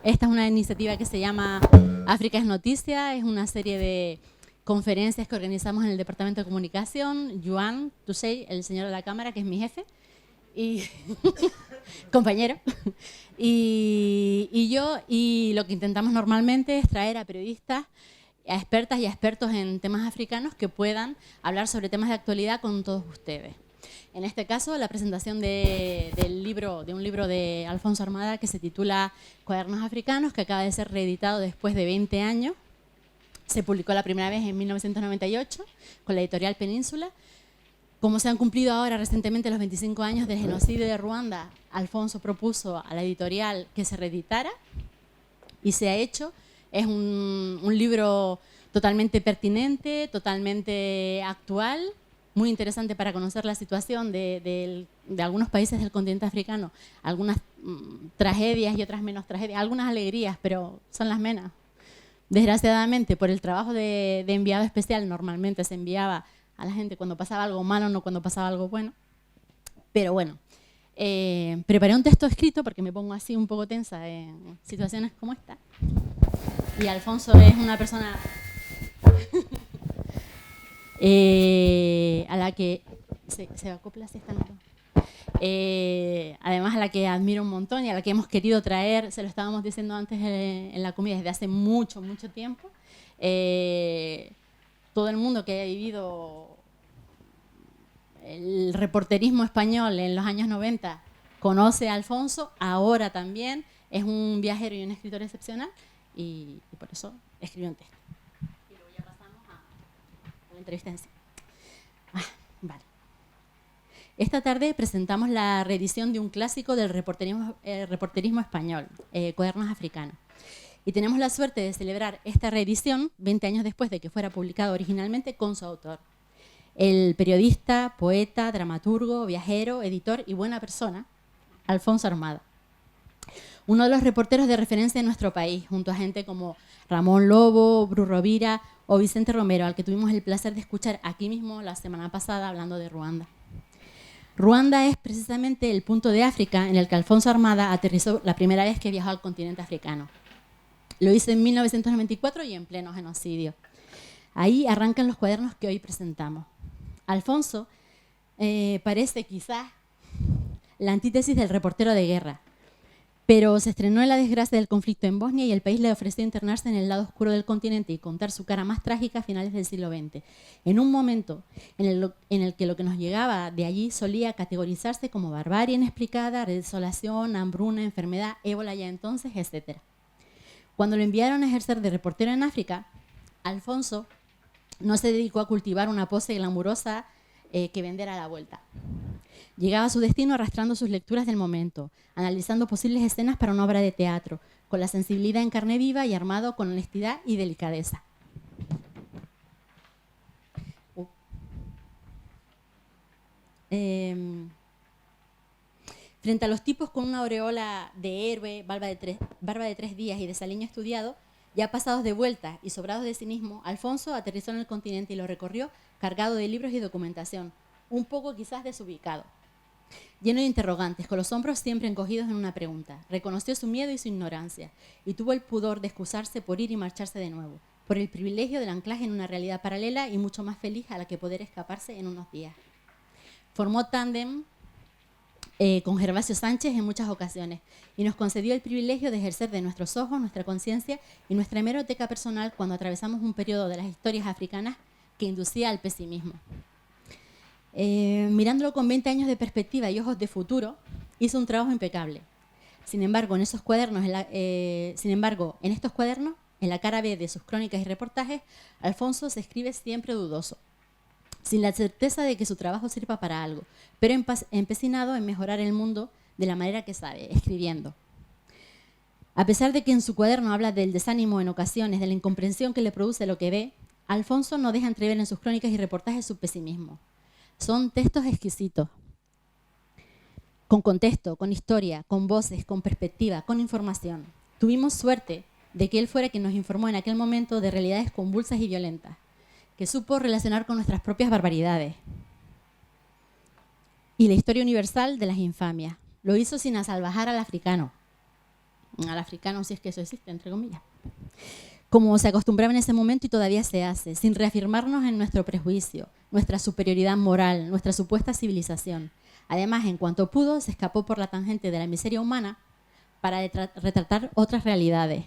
Esta es una iniciativa que se llama África es Noticia, es una serie de conferencias que organizamos en el Departamento de Comunicación. Joan Tussey, el señor de la cámara, que es mi jefe, y compañero, y yo, y lo que intentamos normalmente es traer a periodistas, a expertas y a expertos en temas africanos que puedan hablar sobre temas de actualidad con todos ustedes. En este caso, la presentación de un libro de Alfonso Armada que se titula Cuadernos Africanos, que acaba de ser reeditado después de 20 años. Se publicó la primera vez en 1998 con la editorial Península. Como se han cumplido ahora recientemente los 25 años del genocidio de Ruanda, Alfonso propuso a la editorial que se reeditara y se ha hecho. Es un libro totalmente pertinente, totalmente actual, muy interesante para conocer la situación de algunos países del continente africano, algunas tragedias y otras menos tragedias, algunas alegrías, pero son las menos. Desgraciadamente, por el trabajo de enviado especial, normalmente se enviaba a la gente cuando pasaba algo malo, no cuando pasaba algo bueno. Pero bueno, preparé un texto escrito porque me pongo así un poco tensa en situaciones como esta. Y Alfonso es una persona a la que se acopla así esta nota. Además a la que admiro un montón y a la que hemos querido traer, se lo estábamos diciendo antes en la comida, desde hace mucho, mucho tiempo. Todo el mundo que haya vivido el reporterismo español en los años 90 conoce a Alfonso, ahora también es un viajero y un escritor excepcional y por eso escribió un texto. Y luego ya pasamos a la entrevista en sí. Vale. Esta tarde presentamos la reedición de un clásico del reporterismo español, Cuadernos Africanos. Y tenemos la suerte de celebrar esta reedición 20 años después de que fuera publicado originalmente con su autor, el periodista, poeta, dramaturgo, viajero, editor y buena persona, Alfonso Armada. Uno de los reporteros de referencia en nuestro país, junto a gente como Ramón Lobo, Bru Rovira o Vicente Romero, al que tuvimos el placer de escuchar aquí mismo la semana pasada hablando de Ruanda. Ruanda es precisamente el punto de África en el que Alfonso Armada aterrizó la primera vez que viajó al continente africano. Lo hizo en 1994 y en pleno genocidio. Ahí arrancan los cuadernos que hoy presentamos. Alfonso parece quizás la antítesis del reportero de guerra, pero se estrenó en la desgracia del conflicto en Bosnia y el país le ofreció internarse en el lado oscuro del continente y contar su cara más trágica a finales del siglo XX, en un momento en el que lo que nos llegaba de allí solía categorizarse como barbarie inexplicada, desolación, hambruna, enfermedad, ébola ya entonces, etc. Cuando lo enviaron a ejercer de reportero en África, Alfonso no se dedicó a cultivar una pose glamurosa que vender a la vuelta. Llegaba a su destino arrastrando sus lecturas del momento, analizando posibles escenas para una obra de teatro, con la sensibilidad en carne viva y armado con honestidad y delicadeza. Frente a los tipos con una aureola de héroe, barba de tres días y desaliño estudiado, ya pasados de vuelta y sobrados de cinismo, Alfonso aterrizó en el continente y lo recorrió cargado de libros y documentación, un poco quizás desubicado, lleno de interrogantes, con los hombros siempre encogidos en una pregunta. Reconoció su miedo y su ignorancia y tuvo el pudor de excusarse por ir y marcharse de nuevo, por el privilegio del anclaje en una realidad paralela y mucho más feliz a la que poder escaparse en unos días. Formó tándem con Gervasio Sánchez en muchas ocasiones y nos concedió el privilegio de ejercer de nuestros ojos, nuestra conciencia y nuestra hemeroteca personal cuando atravesamos un periodo de las historias africanas que inducía al pesimismo. Mirándolo con 20 años de perspectiva y ojos de futuro, hizo un trabajo impecable. Sin embargo, en estos cuadernos, en la cara B de sus crónicas y reportajes, Alfonso se escribe siempre dudoso, sin la certeza de que su trabajo sirva para algo, pero empecinado en mejorar el mundo de la manera que sabe, escribiendo. A pesar de que en su cuaderno habla del desánimo en ocasiones, de la incomprensión que le produce lo que ve, Alfonso no deja entrever en sus crónicas y reportajes su pesimismo. Son textos exquisitos, con contexto, con historia, con voces, con perspectiva, con información. Tuvimos suerte de que él fuera quien nos informó en aquel momento de realidades convulsas y violentas, que supo relacionar con nuestras propias barbaridades y la historia universal de las infamias. Lo hizo sin asalvajar al africano. al africano, si es que eso existe, entre comillas. Como se acostumbraba en ese momento y todavía se hace, sin reafirmarnos en nuestro prejuicio, nuestra superioridad moral, nuestra supuesta civilización. Además, en cuanto pudo, se escapó por la tangente de la miseria humana para retratar otras realidades.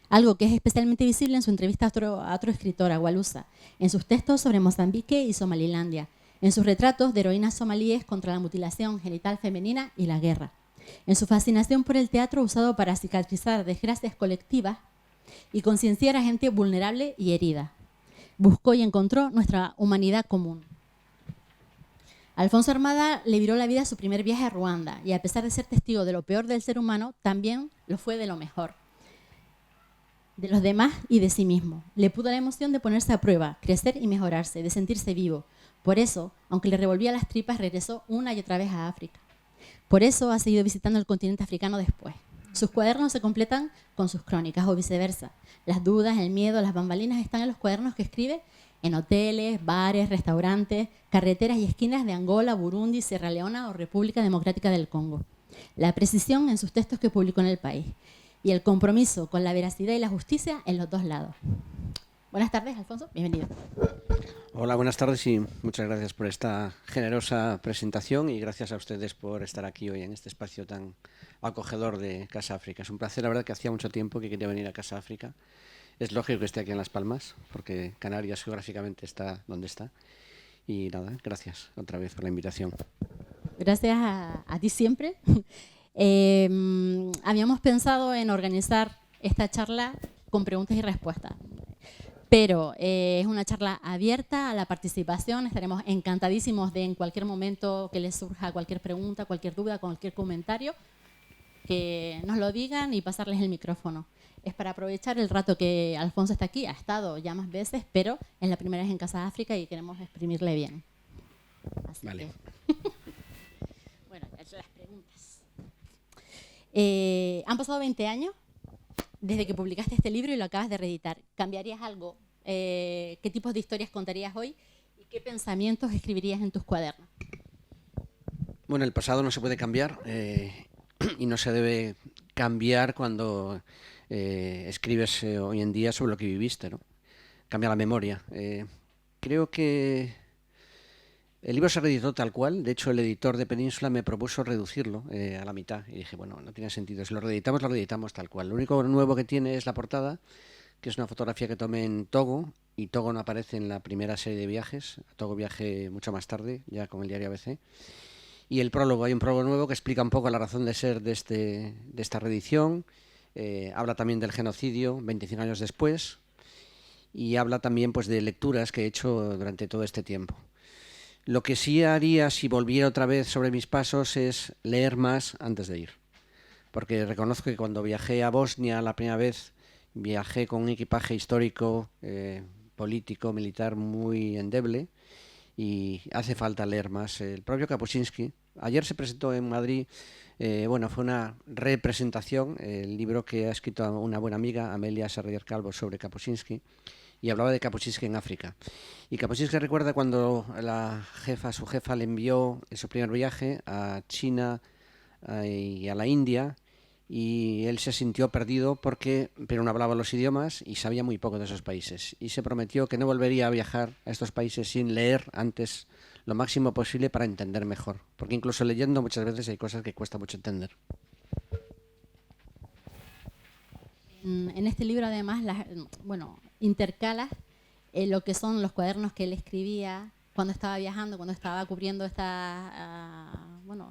Algo que es especialmente visible en su entrevista a otro escritor, a Walusa, en sus textos sobre Mozambique y Somalilandia, en sus retratos de heroínas somalíes contra la mutilación genital femenina y la guerra, en su fascinación por el teatro usado para cicatrizar desgracias colectivas y concienciar a gente vulnerable y herida. Buscó y encontró nuestra humanidad común. Alfonso Armada le viró la vida a su primer viaje a Ruanda y a pesar de ser testigo de lo peor del ser humano, también lo fue de lo mejor, de los demás y de sí mismo. Le pudo la emoción de ponerse a prueba, crecer y mejorarse, de sentirse vivo. Por eso, aunque le revolvía las tripas, regresó una y otra vez a África. Por eso ha seguido visitando el continente africano después. Sus cuadernos se completan con sus crónicas o viceversa. Las dudas, el miedo, las bambalinas están en los cuadernos que escribe en hoteles, bares, restaurantes, carreteras y esquinas de Angola, Burundi, Sierra Leona o República Democrática del Congo. La precisión en sus textos que publicó en El País y el compromiso con la veracidad y la justicia en los dos lados. Buenas tardes, Alfonso. Bienvenido. Hola, buenas tardes y muchas gracias por esta generosa presentación y gracias a ustedes por estar aquí hoy en este espacio tan acogedor de Casa África. Es un placer, la verdad, que hacía mucho tiempo que quería venir a Casa África. Es lógico que esté aquí en Las Palmas, porque Canarias geográficamente está donde está. Y nada, gracias otra vez por la invitación. Gracias a ti siempre. Habíamos pensado en organizar esta charla con preguntas y respuestas, pero es una charla abierta a la participación. Estaremos encantadísimos de en cualquier momento que les surja cualquier pregunta, cualquier duda, cualquier comentario, que nos lo digan y pasarles el micrófono. Es para aprovechar el rato que Alfonso está aquí, ha estado ya más veces, pero es la primera vez en Casa África y queremos exprimirle bien. Así vale. Bueno, ya he hecho las preguntas. Han pasado 20 años desde que publicaste este libro y lo acabas de reeditar. ¿Cambiarías algo? ¿Qué tipos de historias contarías hoy? ¿Y qué pensamientos escribirías en tus cuadernos? Bueno, el pasado no se puede cambiar y no se debe cambiar cuando escribes hoy en día sobre lo que viviste, ¿no? Cambia la memoria. Creo que el libro se reeditó tal cual. De hecho, el editor de Península me propuso reducirlo a la mitad. Y dije, bueno, no tiene sentido. Si lo reeditamos tal cual. Lo único nuevo que tiene es la portada, que es una fotografía que tomé en Togo. Y Togo no aparece en la primera serie de viajes. A Togo viajé mucho más tarde, ya con el diario ABC. Y el prólogo, hay un prólogo nuevo que explica un poco la razón de ser de esta reedición. Habla también del genocidio 25 años después. Y habla también pues de lecturas que he hecho durante todo este tiempo. Lo que sí haría si volviera otra vez sobre mis pasos es leer más antes de ir. Porque reconozco que cuando viajé a Bosnia la primera vez, viajé con un equipaje histórico, político, militar muy endeble y hace falta leer más. El propio Kapuscinski, ayer se presentó en Madrid, fue una representación, el libro que ha escrito una buena amiga, Amelia Serrayer Calvo, sobre Kapuscinski, y hablaba de Kapuscinski en África. Y Kapuscinski recuerda cuando su jefa le envió en su primer viaje a China y a la India, y él se sintió perdido pero no hablaba los idiomas y sabía muy poco de esos países. Y se prometió que no volvería a viajar a estos países sin leer antes lo máximo posible para entender mejor. Porque incluso leyendo muchas veces hay cosas que cuesta mucho entender. En este libro, además, intercalas lo que son los cuadernos que él escribía cuando estaba viajando, cuando estaba cubriendo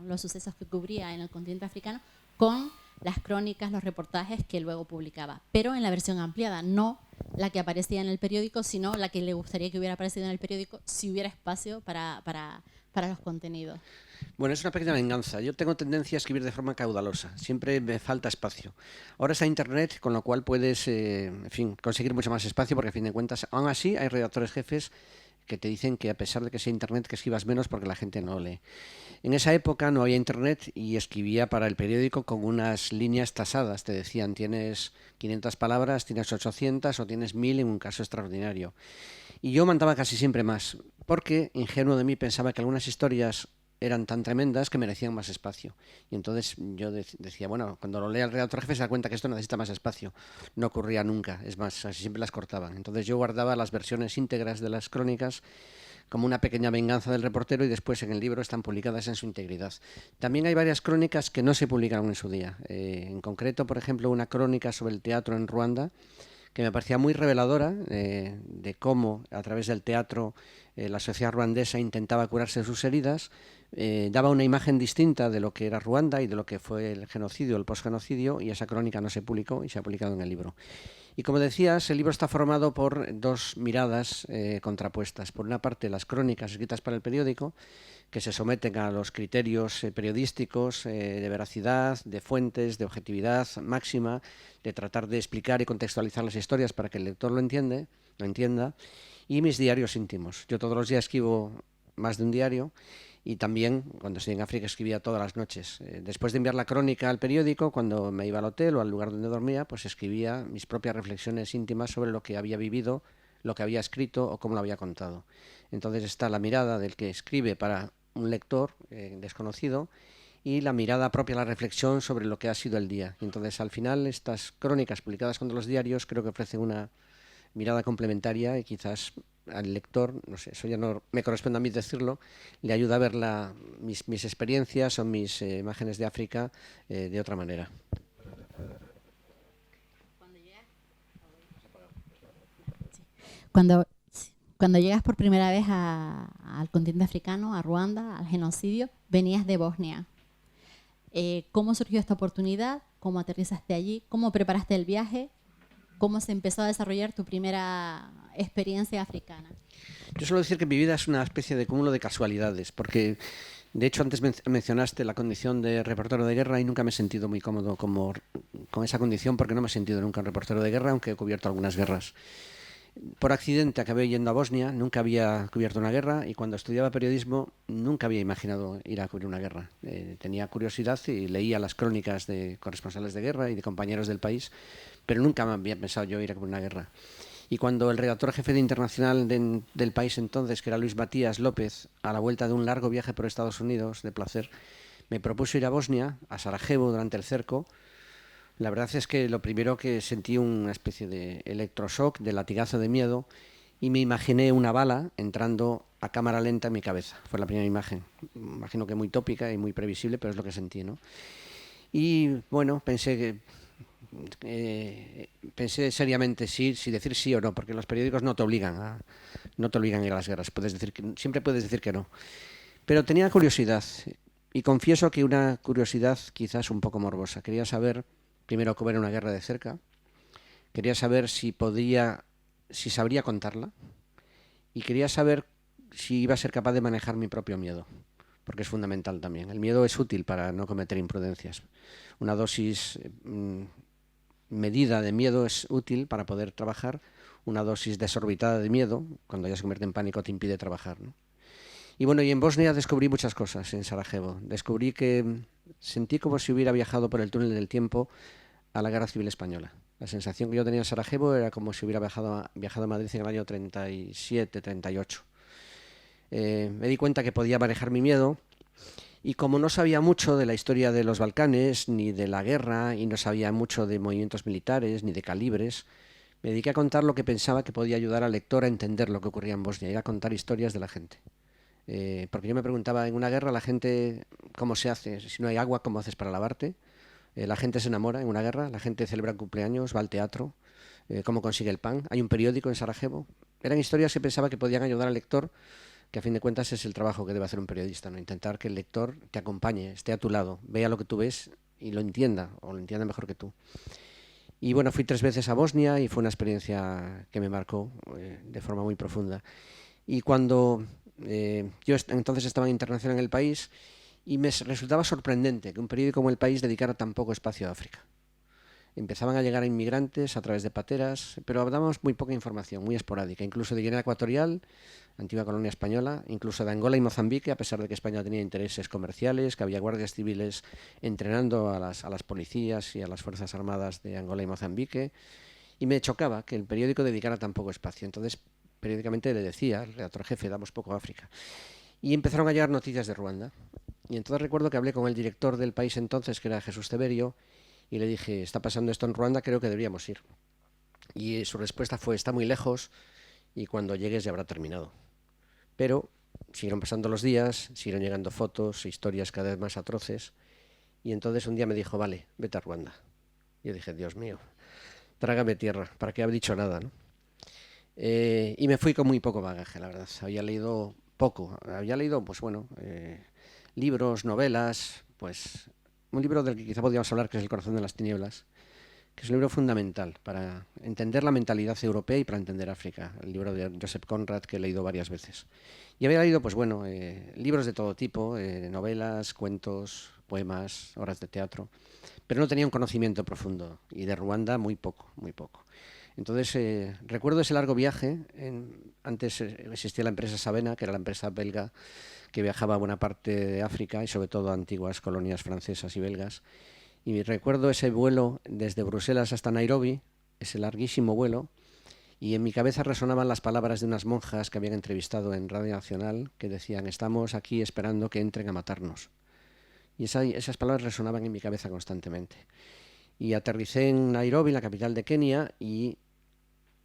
los sucesos que cubría en el continente africano, con las crónicas, los reportajes que luego publicaba, pero en la versión ampliada, no la que aparecía en el periódico, sino la que le gustaría que hubiera aparecido en el periódico si hubiera espacio para los contenidos. Bueno, es una pequeña venganza. Yo tengo tendencia a escribir de forma caudalosa. Siempre me falta espacio. Ahora está Internet, con lo cual puedes, conseguir mucho más espacio, porque a fin de cuentas, aún así, hay redactores jefes que te dicen que a pesar de que sea Internet, que escribas menos porque la gente no lee. En esa época no había Internet y escribía para el periódico con unas líneas tasadas. Te decían, tienes 500 palabras, tienes 800 o tienes 1000 en un caso extraordinario. Y yo mandaba casi siempre más, porque ingenuo de mí pensaba que algunas historias eran tan tremendas que merecían más espacio. Y entonces yo decía, bueno, cuando lo lea el redactor jefe se da cuenta que esto necesita más espacio. No ocurría nunca, es más, así siempre las cortaban. Entonces yo guardaba las versiones íntegras de las crónicas como una pequeña venganza del reportero, y después en el libro están publicadas en su integridad. También hay varias crónicas que no se publicaron en su día. En concreto, por ejemplo, una crónica sobre el teatro en Ruanda, que me parecía muy reveladora de cómo a través del teatro la sociedad ruandesa intentaba curarse de sus heridas, daba una imagen distinta de lo que era Ruanda y de lo que fue el genocidio, el posgenocidio, y esa crónica no se publicó y se ha publicado en el libro. Y como decías, el libro está formado por dos miradas contrapuestas. Por una parte, las crónicas escritas para el periódico, que se someten a los criterios periodísticos de veracidad, de fuentes, de objetividad máxima, de tratar de explicar y contextualizar las historias para que el lector lo entienda, y mis diarios íntimos. Yo todos los días escribo más de un diario, y también cuando estoy en África escribía todas las noches. Después de enviar la crónica al periódico, cuando me iba al hotel o al lugar donde dormía, pues escribía mis propias reflexiones íntimas sobre lo que había vivido, lo que había escrito o cómo lo había contado. Entonces está la mirada del que escribe para un lector desconocido, y la mirada propia, la reflexión sobre lo que ha sido el día. Y entonces al final estas crónicas publicadas contra los diarios creo que ofrecen una mirada complementaria, y quizás al lector, no sé, eso ya no me corresponde a mí decirlo, le ayuda a ver mis experiencias o mis imágenes de África de otra manera. Cuando llegas por primera vez al continente africano, a Ruanda, al genocidio, venías de Bosnia. ¿Cómo surgió esta oportunidad? ¿Cómo aterrizaste allí? ¿Cómo preparaste el viaje? ¿Cómo se empezó a desarrollar tu primera experiencia africana? Yo suelo decir que mi vida es una especie de cúmulo de casualidades, porque de hecho antes mencionaste la condición de reportero de guerra, y nunca me he sentido muy cómodo con esa condición, porque no me he sentido nunca un reportero de guerra, aunque he cubierto algunas guerras. Por accidente acabé yendo a Bosnia, nunca había cubierto una guerra, y cuando estudiaba periodismo nunca había imaginado ir a cubrir una guerra. Tenía curiosidad y leía las crónicas de corresponsales de guerra y de compañeros del país, pero nunca me había pensado yo ir a cubrir una guerra. Y cuando el redactor jefe de Internacional del país entonces, que era Luis Matías López, a la vuelta de un largo viaje por Estados Unidos de placer, me propuso ir a Bosnia, a Sarajevo, durante el cerco, la verdad es que lo primero que sentí una especie de electroshock, de latigazo de miedo, y me imaginé una bala entrando a cámara lenta en mi cabeza. Fue la primera imagen. Imagino que muy tópica y muy previsible, pero es lo que sentí, ¿no? Y bueno, pensé seriamente si decir sí o no, porque los periódicos no te obligan a ir a las guerras. Siempre puedes decir que no. Pero tenía curiosidad, y confieso que una curiosidad quizás un poco morbosa. Quería saber primero cómo era una guerra de cerca, quería saber si sabría contarla, y quería saber si iba a ser capaz de manejar mi propio miedo, porque es fundamental también. El miedo es útil para no cometer imprudencias. Una dosis medida de miedo es útil para poder trabajar. Una dosis desorbitada de miedo, cuando ya se convierte en pánico, te impide trabajar, ¿no? Y bueno, y en Bosnia descubrí muchas cosas, en Sarajevo. Descubrí que sentí como si hubiera viajado por el túnel del tiempo a la Guerra Civil Española. La sensación que yo tenía en Sarajevo era como si hubiera viajado a Madrid en el año 37, 38. Me di cuenta que podía manejar mi miedo, y como no sabía mucho de la historia de los Balcanes, ni de la guerra, y no sabía mucho de movimientos militares, ni de calibres, me dediqué a contar lo que pensaba que podía ayudar al lector a entender lo que ocurría en Bosnia, y a contar historias de la gente. Porque yo me preguntaba, en una guerra la gente, ¿cómo se hace? Si no hay agua, ¿cómo haces para lavarte? La gente se enamora en una guerra, la gente celebra cumpleaños, va al teatro, ¿cómo consigue el pan? Hay un periódico en Sarajevo. Eran historias que pensaba que podían ayudar al lector, que a fin de cuentas es el trabajo que debe hacer un periodista, ¿no? Intentar que el lector te acompañe, esté a tu lado, vea lo que tú ves y lo entienda, o lo entienda mejor que tú. Y bueno, fui 3 veces a Bosnia, y fue una experiencia que me marcó de forma muy profunda. Y cuando yo entonces estaba en Internacional en el país, y me resultaba sorprendente que un periódico como El País dedicara tan poco espacio a África. Empezaban a llegar inmigrantes a través de pateras, pero dábamos muy poca información, muy esporádica, incluso de Guinea Ecuatorial, antigua colonia española, incluso de Angola y Mozambique, a pesar de que España tenía intereses comerciales, que había guardias civiles entrenando a las policías y a las Fuerzas Armadas de Angola y Mozambique, y me chocaba que el periódico dedicara tan poco espacio. Entonces, periódicamente le decía al redactor jefe, damos poco a África. y empezaron a llegar noticias de Ruanda. Y entonces recuerdo que hablé con el director del país entonces, que era Jesús Severio, y le dije, está pasando esto en Ruanda, creo que deberíamos ir. Y su respuesta fue, está muy lejos y cuando llegues ya habrá terminado. Pero siguieron pasando los días, siguieron llegando fotos, historias cada vez más atroces, y entonces un día me dijo, vale, vete a Ruanda. Y yo dije, Dios mío, trágame tierra, ¿para qué haber dicho nada, no? Y me fui con muy poco bagaje, la verdad. Había leído poco, había leído, pues bueno, libros, novelas, pues un libro del que quizá podríamos hablar, que es El corazón de las tinieblas, que es un libro fundamental para entender la mentalidad europea y para entender África, el libro de Joseph Conrad, que he leído varias veces. Y había leído, pues bueno, libros de todo tipo, novelas, cuentos, poemas, obras de teatro, pero no tenía un conocimiento profundo, y de Ruanda muy poco, muy poco. Entonces, recuerdo ese largo viaje. Antes existía la empresa Sabena, que era la empresa belga que viajaba a buena parte de África y sobre todo a antiguas colonias francesas y belgas. Y recuerdo ese vuelo desde Bruselas hasta Nairobi, ese larguísimo vuelo, y en mi cabeza resonaban las palabras de unas monjas que habían entrevistado en Radio Nacional, que decían, estamos aquí esperando que entren a matarnos. Y esas palabras resonaban en mi cabeza constantemente. Y aterricé en Nairobi, la capital de Kenia, y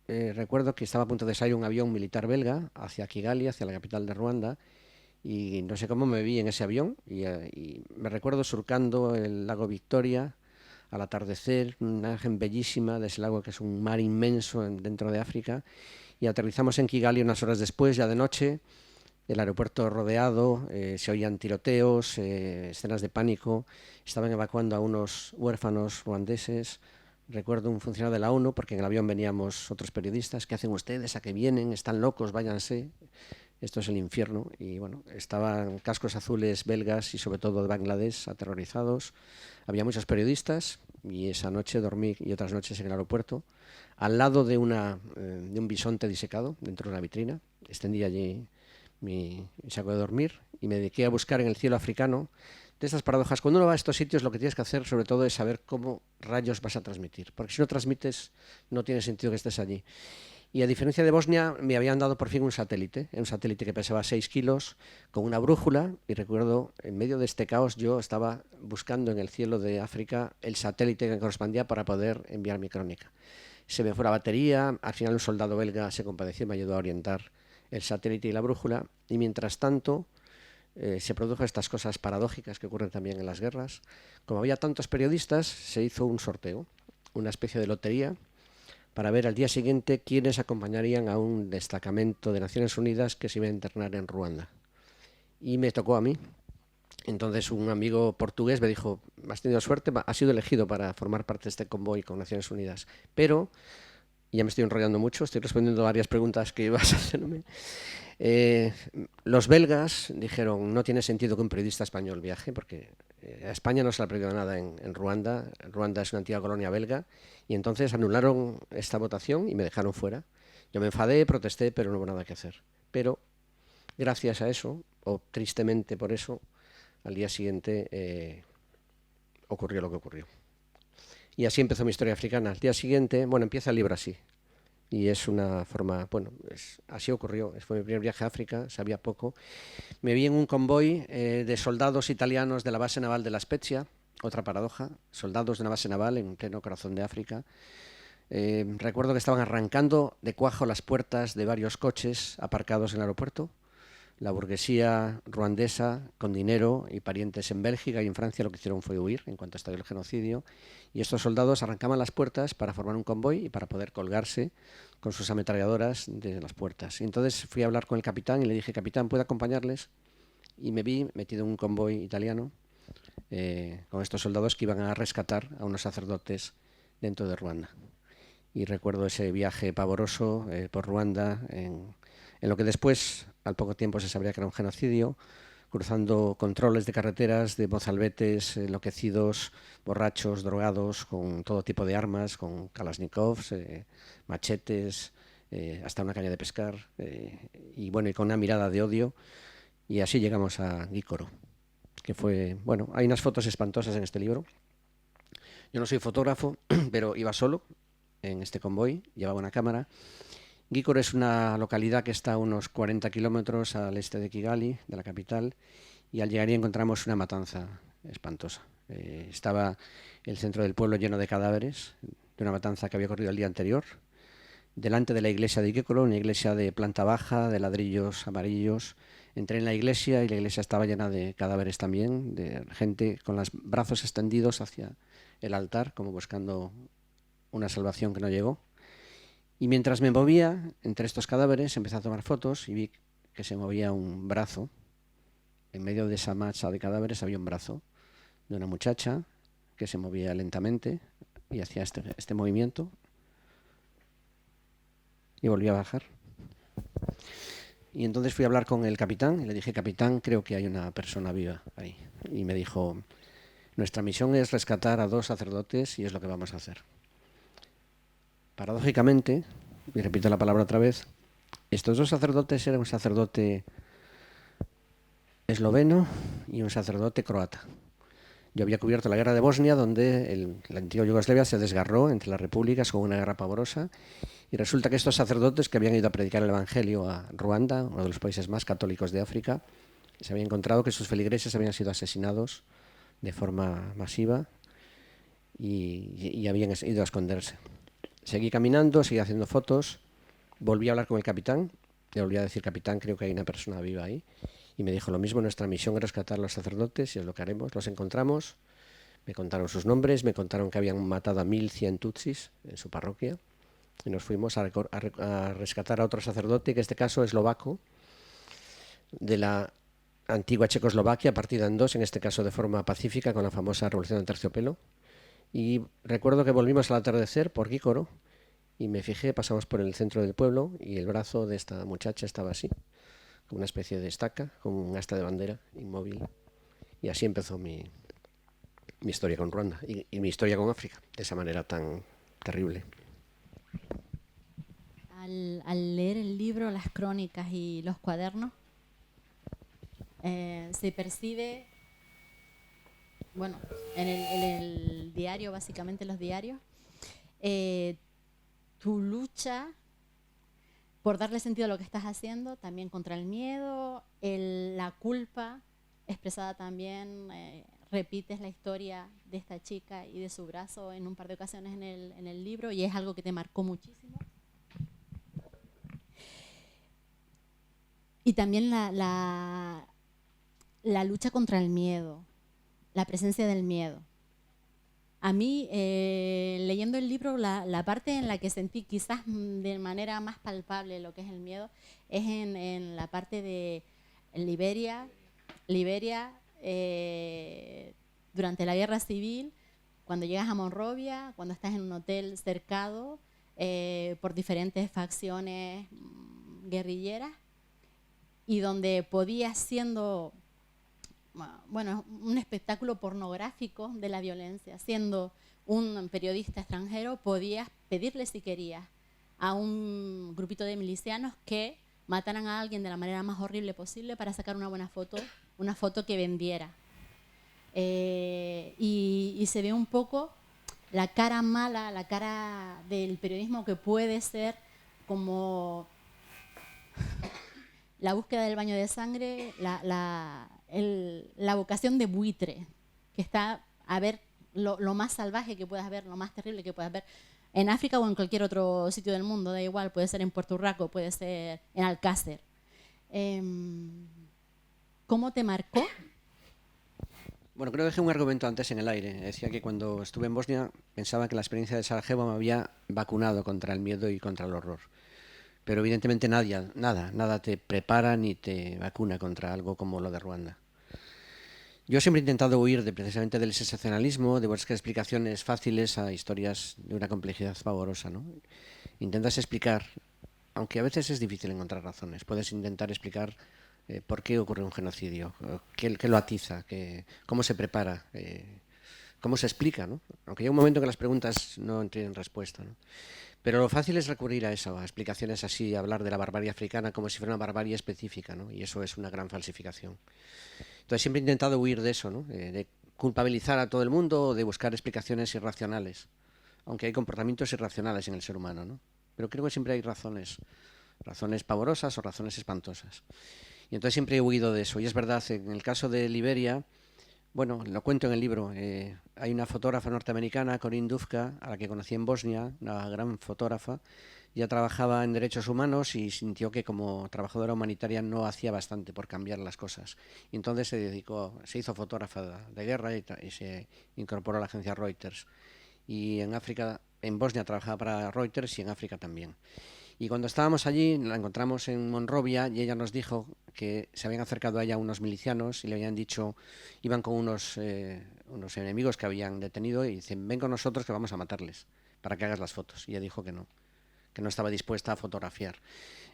recuerdo que estaba a punto de salir un avión militar belga hacia Kigali, hacia la capital de Ruanda, y no sé cómo me vi en ese avión, y me recuerdo surcando el lago Victoria al atardecer, una imagen bellísima de ese lago que es un mar inmenso dentro de África, y aterrizamos en Kigali unas horas después, ya de noche, el aeropuerto rodeado, se oían tiroteos, escenas de pánico, estaban evacuando a unos huérfanos ruandeses. Recuerdo un funcionario de la ONU, porque en el avión veníamos otros periodistas, ¿qué hacen ustedes? ¿A qué vienen? ¿Están locos? Váyanse. Esto es el infierno. Y bueno, estaban cascos azules belgas y sobre todo de Bangladesh aterrorizados. Había muchos periodistas y esa noche dormí y otras noches en el aeropuerto, al lado de un bisonte disecado dentro de una vitrina. Extendí allí mi saco de dormir y me dediqué a buscar en el cielo africano de estas paradojas. Cuando uno va a estos sitios, lo que tienes que hacer sobre todo es saber cómo rayos vas a transmitir, porque si no transmites no tiene sentido que estés allí. Y a diferencia de Bosnia, me habían dado por fin un satélite que pesaba 6 kilos, con una brújula, y recuerdo, en medio de este caos, yo estaba buscando en el cielo de África el satélite que me correspondía para poder enviar mi crónica. Se me fue la batería, al final un soldado belga se compadeció y me ayudó a orientar el satélite y la brújula, y mientras tanto se produjo estas cosas paradójicas que ocurren también en las guerras. Como había tantos periodistas, se hizo un sorteo, una especie de lotería, para ver al día siguiente quiénes acompañarían a un destacamento de Naciones Unidas que se iba a internar en Ruanda. Y me tocó a mí. Entonces un amigo portugués me dijo, has tenido suerte, has sido elegido para formar parte de este convoy con Naciones Unidas. Pero, ya me estoy enrollando mucho, estoy respondiendo a varias preguntas que ibas a hacerme. Los belgas dijeron, no tiene sentido que un periodista español viaje, porque a España no se le ha perdido nada en Ruanda. Ruanda es una antigua colonia belga, y entonces anularon esta votación y me dejaron fuera. Yo me enfadé, protesté, pero no hubo nada que hacer. Pero gracias a eso, o tristemente por eso, al día siguiente ocurrió lo que ocurrió. Y así empezó mi historia africana. Al día siguiente, bueno, empieza el libro así. Y es una forma, bueno, así ocurrió. Fue mi primer viaje a África, sabía poco. Me vi en un convoy de soldados italianos de la base naval de La Spezia, otra paradoja, soldados de una base naval en pleno corazón de África. Recuerdo que estaban arrancando de cuajo las puertas de varios coches aparcados en el aeropuerto. La burguesía ruandesa, con dinero y parientes en Bélgica y en Francia, lo que hicieron fue huir en cuanto estalló el genocidio. Y estos soldados arrancaban las puertas para formar un convoy y para poder colgarse con sus ametralladoras de las puertas. Y entonces fui a hablar con el capitán y le dije, capitán, ¿puedo acompañarles? Y me vi metido en un convoy italiano con estos soldados que iban a rescatar a unos sacerdotes dentro de Ruanda. Y recuerdo ese viaje pavoroso por Ruanda en lo que después, al poco tiempo, se sabría que era un genocidio, cruzando controles de carreteras de mozalbetes enloquecidos, borrachos, drogados, con todo tipo de armas, con kalashnikovs, machetes, hasta una caña de pescar, y bueno, y con una mirada de odio. Y así llegamos a Guícoro, que fue, bueno, hay unas fotos espantosas en este libro. Yo no soy fotógrafo, pero iba solo en este convoy, llevaba una cámara, Gícoro es una localidad que está a unos 40 kilómetros al este de Kigali, de la capital, y al llegar ahí encontramos una matanza espantosa. Estaba el centro del pueblo lleno de cadáveres, de una matanza que había ocurrido el día anterior, delante de la iglesia de Gícoro, una iglesia de planta baja, de ladrillos amarillos. Entré en la iglesia y la iglesia estaba llena de cadáveres también, de gente con los brazos extendidos hacia el altar, como buscando una salvación que no llegó. Y mientras me movía entre estos cadáveres, empecé a tomar fotos y vi que se movía un brazo. En medio de esa masa de cadáveres había un brazo de una muchacha que se movía lentamente y hacía este movimiento y volvía a bajar. Y entonces fui a hablar con el capitán y le dije: capitán, creo que hay una persona viva ahí. Y me dijo: nuestra misión es rescatar a 2 sacerdotes y es lo que vamos a hacer. Paradójicamente, y repito la palabra otra vez, estos 2 sacerdotes eran un sacerdote esloveno y un sacerdote croata. Yo había cubierto la guerra de Bosnia, donde la antigua Yugoslavia se desgarró entre las repúblicas con una guerra pavorosa, y resulta que estos sacerdotes que habían ido a predicar el Evangelio a Ruanda, uno de los países más católicos de África, se habían encontrado que sus feligreses habían sido asesinados de forma masiva y habían ido a esconderse. Seguí caminando, seguí haciendo fotos, volví a hablar con el capitán, le volví a decir: capitán, creo que hay una persona viva ahí. Y me dijo lo mismo: nuestra misión es rescatar a los sacerdotes y es lo que haremos. Los encontramos, me contaron sus nombres, me contaron que habían matado a 1100 tutsis en su parroquia, y nos fuimos a rescatar a otro sacerdote, que en este caso es eslovaco, de la antigua Checoslovaquia, partida en 2, en este caso de forma pacífica, con la famosa Revolución del Terciopelo. Y recuerdo que volvimos al atardecer por Gícoro y me fijé, pasamos por el centro del pueblo y el brazo de esta muchacha estaba así, como una especie de estaca, como un asta de bandera, inmóvil. Y así empezó mi historia con Ruanda y mi historia con África, de esa manera tan terrible. Al leer el libro, las crónicas y los cuadernos, se percibe, bueno, en el diario, básicamente los diarios, tu lucha por darle sentido a lo que estás haciendo, también contra el miedo, la culpa expresada también. Repites la historia de esta chica y de su brazo en un par de ocasiones en el libro, y es algo que te marcó muchísimo. Y también la lucha contra el miedo, la presencia del miedo. A mí, leyendo el libro, la parte en la que sentí quizás de manera más palpable lo que es el miedo es en la parte de Liberia, durante la guerra civil, cuando llegas a Monrovia, cuando estás en un hotel cercado por diferentes facciones guerrilleras, y donde podías, siendo un espectáculo pornográfico de la violencia, siendo un periodista extranjero, podías pedirle, si querías, a un grupito de milicianos que mataran a alguien de la manera más horrible posible para sacar una buena foto, una foto que vendiera. Y se ve un poco la cara mala, la cara del periodismo, que puede ser como la búsqueda del baño de sangre, la vocación de buitre, que está a ver lo más salvaje que puedas ver, lo más terrible que puedas ver en África o en cualquier otro sitio del mundo, da igual, puede ser en Puerto Rico, puede ser en Alcácer. ¿Cómo te marcó? Bueno, creo que dejé un argumento antes en el aire. Decía que cuando estuve en Bosnia pensaba que la experiencia de Sarajevo me había vacunado contra el miedo y contra el horror. Pero evidentemente nada te prepara ni te vacuna contra algo como lo de Ruanda. Yo siempre he intentado huir precisamente del sensacionalismo, de buscar explicaciones fáciles a historias de una complejidad pavorosa, ¿no? Intentas explicar, aunque a veces es difícil encontrar razones, puedes intentar explicar por qué ocurre un genocidio, qué lo atiza, cómo se prepara, cómo se explica, ¿no? Aunque llega un momento que las preguntas no tienen respuesta, ¿no? Pero lo fácil es recurrir a eso, a explicaciones así, a hablar de la barbarie africana como si fuera una barbarie específica, ¿no? Y eso es una gran falsificación. Entonces siempre he intentado huir de eso, ¿no? De culpabilizar a todo el mundo o de buscar explicaciones irracionales, aunque hay comportamientos irracionales en el ser humano, ¿no? pero creo que siempre hay razones pavorosas o razones espantosas. Y entonces siempre he huido de eso. Y es verdad, en el caso de Liberia, bueno, lo cuento en el libro, hay una fotógrafa norteamericana, Corinne Dufka, a la que conocí en Bosnia, una gran fotógrafa. Ya trabajaba en derechos humanos y sintió que como trabajadora humanitaria no hacía bastante por cambiar las cosas. Y entonces se hizo fotógrafa de guerra y se incorporó a la agencia Reuters. Y en África, en Bosnia trabajaba para Reuters y en África también. Y cuando estábamos allí, la encontramos en Monrovia y ella nos dijo que se habían acercado a ella unos milicianos y le habían dicho, iban con unos enemigos que habían detenido y dicen, ven con nosotros que vamos a matarles para que hagas las fotos. Y ella dijo que no estaba dispuesta a fotografiar.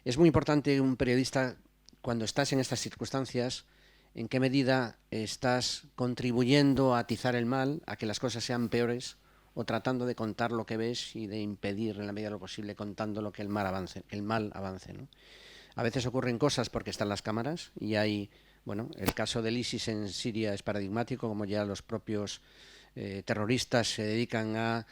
Es muy importante un periodista, cuando estás en estas circunstancias, en qué medida estás contribuyendo a atizar el mal, a que las cosas sean peores, o tratando de contar lo que ves y de impedir en la medida de lo posible contando lo que el mal avance, ¿no? A veces ocurren cosas porque están las cámaras y hay, bueno, el caso del ISIS en Siria es paradigmático, como ya los propios terroristas se dedican a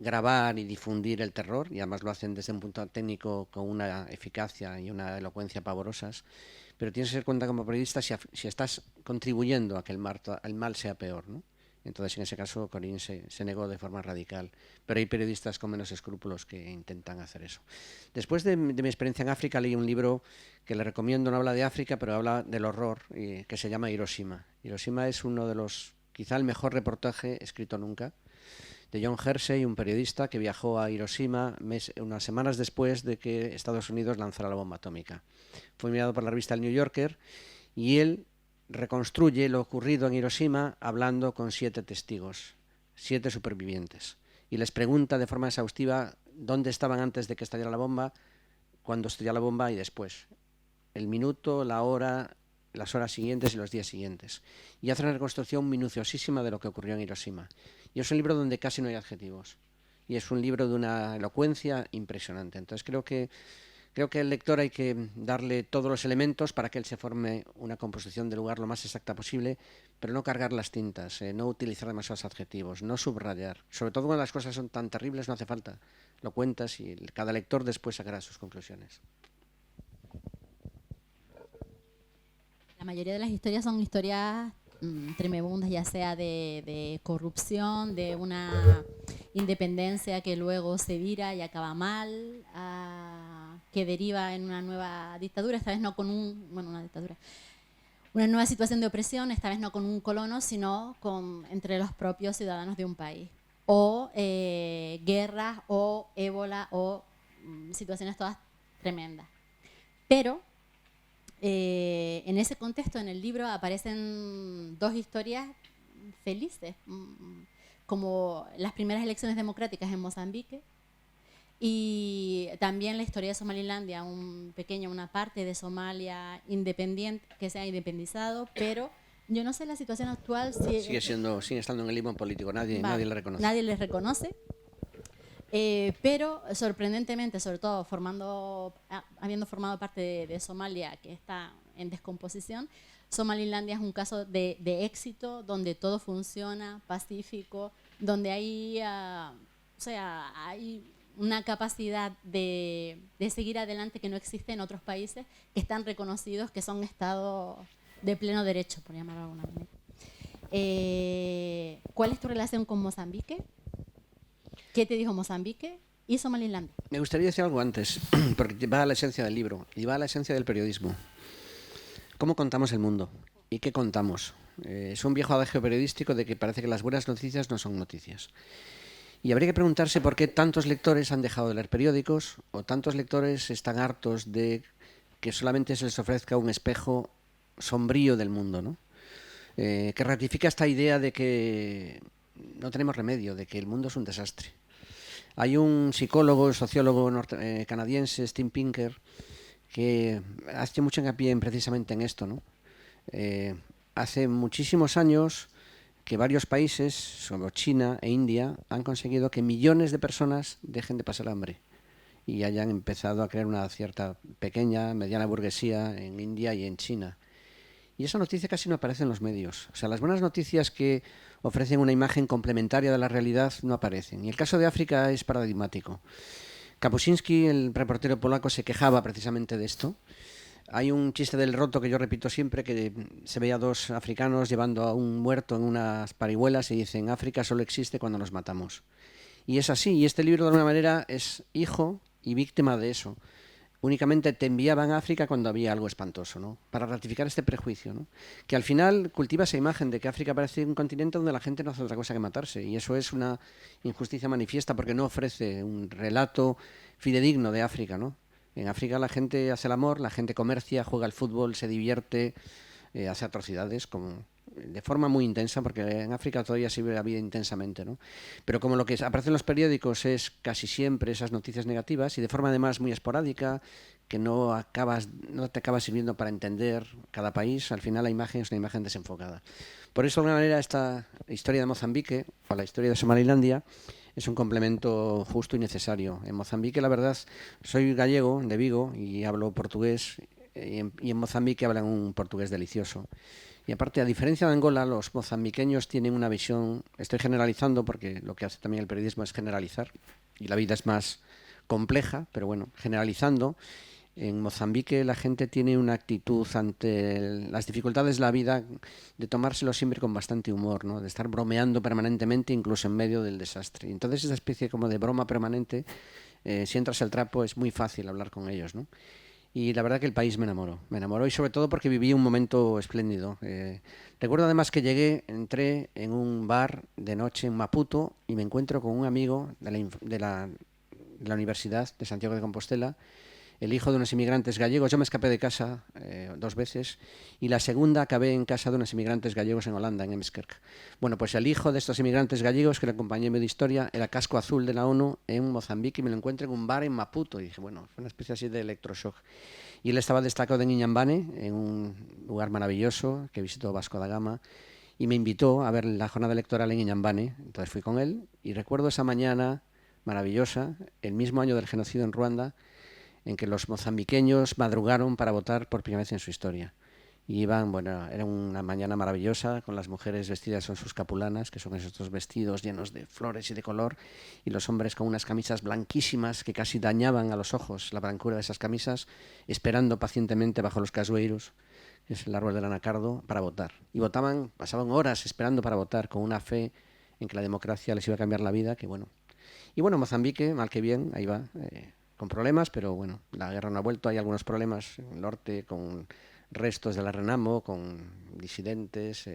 grabar y difundir el terror, y además lo hacen desde un punto técnico con una eficacia y una elocuencia pavorosas, pero tienes que ser cuenta como periodista si estás contribuyendo a que el mal sea peor, ¿no? Entonces, en ese caso, Corinne se negó de forma radical, pero hay periodistas con menos escrúpulos que intentan hacer eso. Después de mi experiencia en África, leí un libro que le recomiendo, no habla de África, pero habla del horror, que se llama Hiroshima. Hiroshima es uno de los, quizá el mejor reportaje escrito nunca, de John Hersey, un periodista que viajó a Hiroshima unas semanas después de que Estados Unidos lanzara la bomba atómica. Fue enviado por la revista El New Yorker y él reconstruye lo ocurrido en Hiroshima hablando con 7 testigos, 7 supervivientes, y les pregunta de forma exhaustiva dónde estaban antes de que estallara la bomba, cuando estalló la bomba y después, el minuto, la hora, las horas siguientes y los días siguientes, y hace una reconstrucción minuciosísima de lo que ocurrió en Hiroshima. Y es un libro donde casi no hay adjetivos, y es un libro de una elocuencia impresionante. Entonces creo que al lector hay que darle todos los elementos para que él se forme una composición del lugar lo más exacta posible, pero no cargar las tintas, no utilizar demasiados adjetivos, no subrayar. Sobre todo cuando las cosas son tan terribles no hace falta. Lo cuentas y cada lector después sacará sus conclusiones. La mayoría de las historias son historias tremebundas, ya sea de corrupción, de una independencia que luego se vira y acaba mal, que deriva en una nueva dictadura, esta vez no con una dictadura, una nueva situación de opresión, esta vez no con un colono, sino entre los propios ciudadanos de un país. O guerras, o ébola, o situaciones todas tremendas. Pero en ese contexto, en el libro, aparecen 2 historias felices, como las primeras elecciones democráticas en Mozambique y también la historia de Somalilandia, una parte de Somalia independiente, que se ha independizado, pero yo no sé la situación actual. Sigue estando en el limbo político, nadie le reconoce. Nadie les reconoce. Pero sorprendentemente, sobre todo habiendo formado parte de Somalia, que está en descomposición, Somalilandia es un caso de éxito, donde todo funciona, pacífico, donde hay una capacidad de seguir adelante que no existe en otros países que están reconocidos, que son estados de pleno derecho, por llamarlo de alguna manera. ¿Cuál es tu relación con Mozambique? ¿Qué te dijo Mozambique y Somalilandia? Me gustaría decir algo antes, porque va a la esencia del libro y va a la esencia del periodismo. ¿Cómo contamos el mundo? ¿Y qué contamos? Es un viejo adagio periodístico de que parece que las buenas noticias no son noticias. Y habría que preguntarse por qué tantos lectores han dejado de leer periódicos o tantos lectores están hartos de que solamente se les ofrezca un espejo sombrío del mundo, ¿no? Que ratifica esta idea de que no tenemos remedio, de que el mundo es un desastre. Hay un psicólogo, sociólogo canadiense, Steve Pinker, que hace mucho hincapié precisamente en esto, ¿no? Hace muchísimos años que varios países, como China e India, han conseguido que millones de personas dejen de pasar hambre y hayan empezado a crear una cierta pequeña, mediana burguesía en India y en China. Y esa noticia casi no aparece en los medios. O sea, las buenas noticias que ofrecen una imagen complementaria de la realidad no aparecen. Y el caso de África es paradigmático. Kapuscinski, el reportero polaco, se quejaba precisamente de esto. Hay un chiste del Roto que yo repito siempre, que se veía a dos africanos llevando a un muerto en unas parihuelas y dicen: África solo existe cuando nos matamos. Y es así, y este libro de alguna manera es hijo y víctima de eso. Únicamente te enviaban a África cuando había algo espantoso, ¿no? Para ratificar este prejuicio, ¿no? Que al final cultiva esa imagen de que África parece un continente donde la gente no hace otra cosa que matarse, y eso es una injusticia manifiesta porque no ofrece un relato fidedigno de África, ¿no? En África la gente hace el amor, la gente comercia, juega al fútbol, se divierte, hace atrocidades de forma muy intensa, porque en África todavía se vive la vida intensamente, ¿no? Pero como lo que aparece en los periódicos es casi siempre esas noticias negativas y de forma además muy esporádica, que no te acaba sirviendo para entender cada país, al final la imagen es una imagen desenfocada. Por eso, de alguna manera, esta historia de Mozambique o la historia de Somalilandia es un complemento justo y necesario. En Mozambique, la verdad, soy gallego, de Vigo, y hablo portugués, y en Mozambique hablan un portugués delicioso. Y aparte, a diferencia de Angola, los mozambiqueños tienen una visión, estoy generalizando porque lo que hace también el periodismo es generalizar, y la vida es más compleja, pero bueno, generalizando, en Mozambique la gente tiene una actitud ante las dificultades de la vida de tomárselo siempre con bastante humor, ¿no? De estar bromeando permanentemente, incluso en medio del desastre. Y entonces esa especie como de broma permanente, si entras al trapo es muy fácil hablar con ellos, ¿no? Y la verdad que el país me enamoró y sobre todo porque viví un momento espléndido. Recuerdo además que entré en un bar de noche en Maputo y me encuentro con un amigo de la Universidad de Santiago de Compostela, el hijo de unos inmigrantes gallegos. Yo me escapé de casa 2 veces y la segunda acabé en casa de unos inmigrantes gallegos en Holanda, en Emskerk. Bueno, pues el hijo de estos inmigrantes gallegos que le acompañé en medio historia era casco azul de la ONU en Mozambique y me lo encuentro en un bar en Maputo. Y dije, bueno, fue una especie así de electroshock. Y él estaba destacado en Inhambane, en un lugar maravilloso que visitó Vasco da Gama, y me invitó a ver la jornada electoral en Inhambane. Entonces fui con él y recuerdo esa mañana maravillosa, el mismo año del genocidio en Ruanda, en que los mozambiqueños madrugaron para votar por primera vez en su historia. Y era una mañana maravillosa, con las mujeres vestidas con sus capulanas, que son esos vestidos llenos de flores y de color, y los hombres con unas camisas blanquísimas que casi dañaban a los ojos la blancura de esas camisas, esperando pacientemente bajo los casueiros, que es el árbol del anacardo, para votar. Y pasaban horas esperando para votar, con una fe en que la democracia les iba a cambiar la vida, que bueno. Y bueno, Mozambique, mal que bien, ahí va, con problemas, pero bueno, la guerra no ha vuelto, hay algunos problemas en el norte con restos de la Renamo, con disidentes,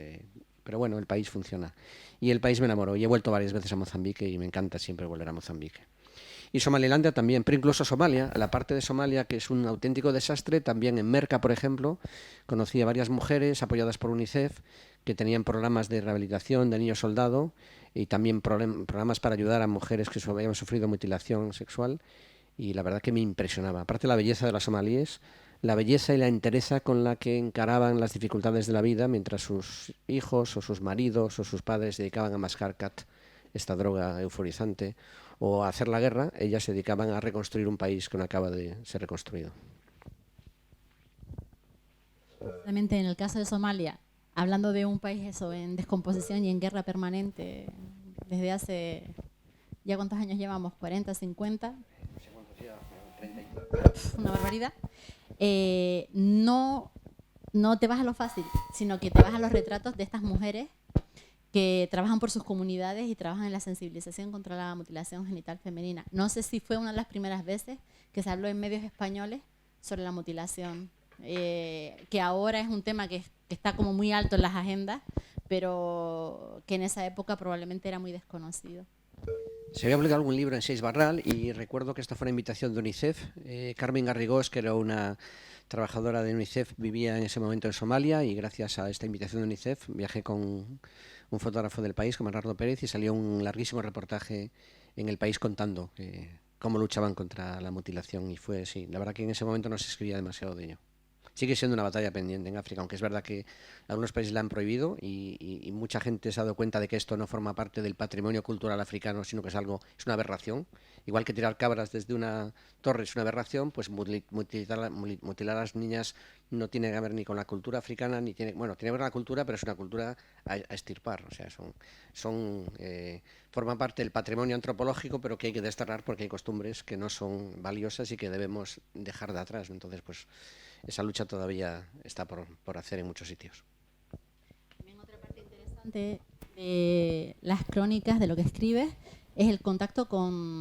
pero bueno, el país funciona. Y el país me enamoró, y he vuelto varias veces a Mozambique y me encanta siempre volver a Mozambique. Y Somalilandia también, pero incluso Somalia, la parte de Somalia que es un auténtico desastre, también en Merca, por ejemplo, conocí a varias mujeres apoyadas por UNICEF que tenían programas de rehabilitación de niños soldado y también programas para ayudar a mujeres que habían sufrido mutilación sexual, y la verdad que me impresionaba. Aparte la belleza de las somalíes, la belleza y la entereza con la que encaraban las dificultades de la vida mientras sus hijos o sus maridos o sus padres se dedicaban a mascar cat, esta droga euforizante, o a hacer la guerra, ellas se dedicaban a reconstruir un país que no acaba de ser reconstruido. Realmente en el caso de Somalia, hablando de un país eso en descomposición y en guerra permanente desde hace, ¿ya cuántos años llevamos? ¿40, 50? Una barbaridad. No, no te vas a lo fácil, sino que te vas a los retratos de estas mujeres que trabajan por sus comunidades y trabajan en la sensibilización contra la mutilación genital femenina. No sé si fue una de las primeras veces que se habló en medios españoles sobre la mutilación, que ahora es un tema que está como muy alto en las agendas, pero que en esa época probablemente era muy desconocido. Se había publicado algún libro en Seis Barral y recuerdo que esta fue una invitación de UNICEF. Carmen Garrigós, que era una trabajadora de UNICEF, vivía en ese momento en Somalia y gracias a esta invitación de UNICEF viajé con un fotógrafo del país, con Bernardo Pérez, y salió un larguísimo reportaje en El País contando cómo luchaban contra la mutilación y fue, sí, la verdad que en ese momento no se escribía demasiado de ello. sigue siendo una batalla pendiente en África, aunque es verdad que algunos países la han prohibido y mucha gente se ha dado cuenta de que esto no forma parte del patrimonio cultural africano, sino que es una aberración. Igual que tirar cabras desde una torre es una aberración, pues mutilar a las niñas no tiene que ver ni con la cultura africana, ni tiene, bueno, tiene que ver con la cultura, pero es una cultura a extirpar. O sea, forman parte del patrimonio antropológico, pero que hay que desterrar porque hay costumbres que no son valiosas y que debemos dejar de atrás. Entonces, pues esa lucha todavía está por hacer en muchos sitios. También otra parte interesante de las crónicas, de lo que escribes, es el contacto con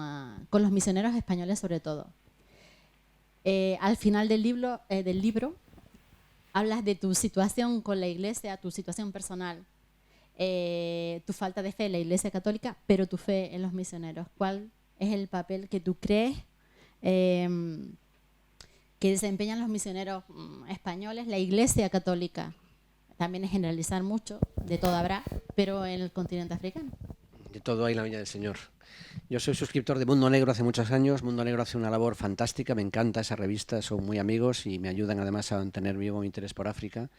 los misioneros españoles sobre todo. Al final del libro hablas de tu situación con la Iglesia, tu situación personal, tu falta de fe en la Iglesia Católica, pero tu fe en los misioneros. ¿Cuál es el papel que tú crees que desempeñan los misioneros españoles, la Iglesia Católica? También es generalizar mucho, de todo habrá, pero en el continente africano. De todo hay en la Viña del Señor. Yo soy suscriptor de Mundo Negro hace muchos años. Mundo Negro hace una labor fantástica, me encanta esa revista, son muy amigos y me ayudan además a mantener vivo mi interés por África.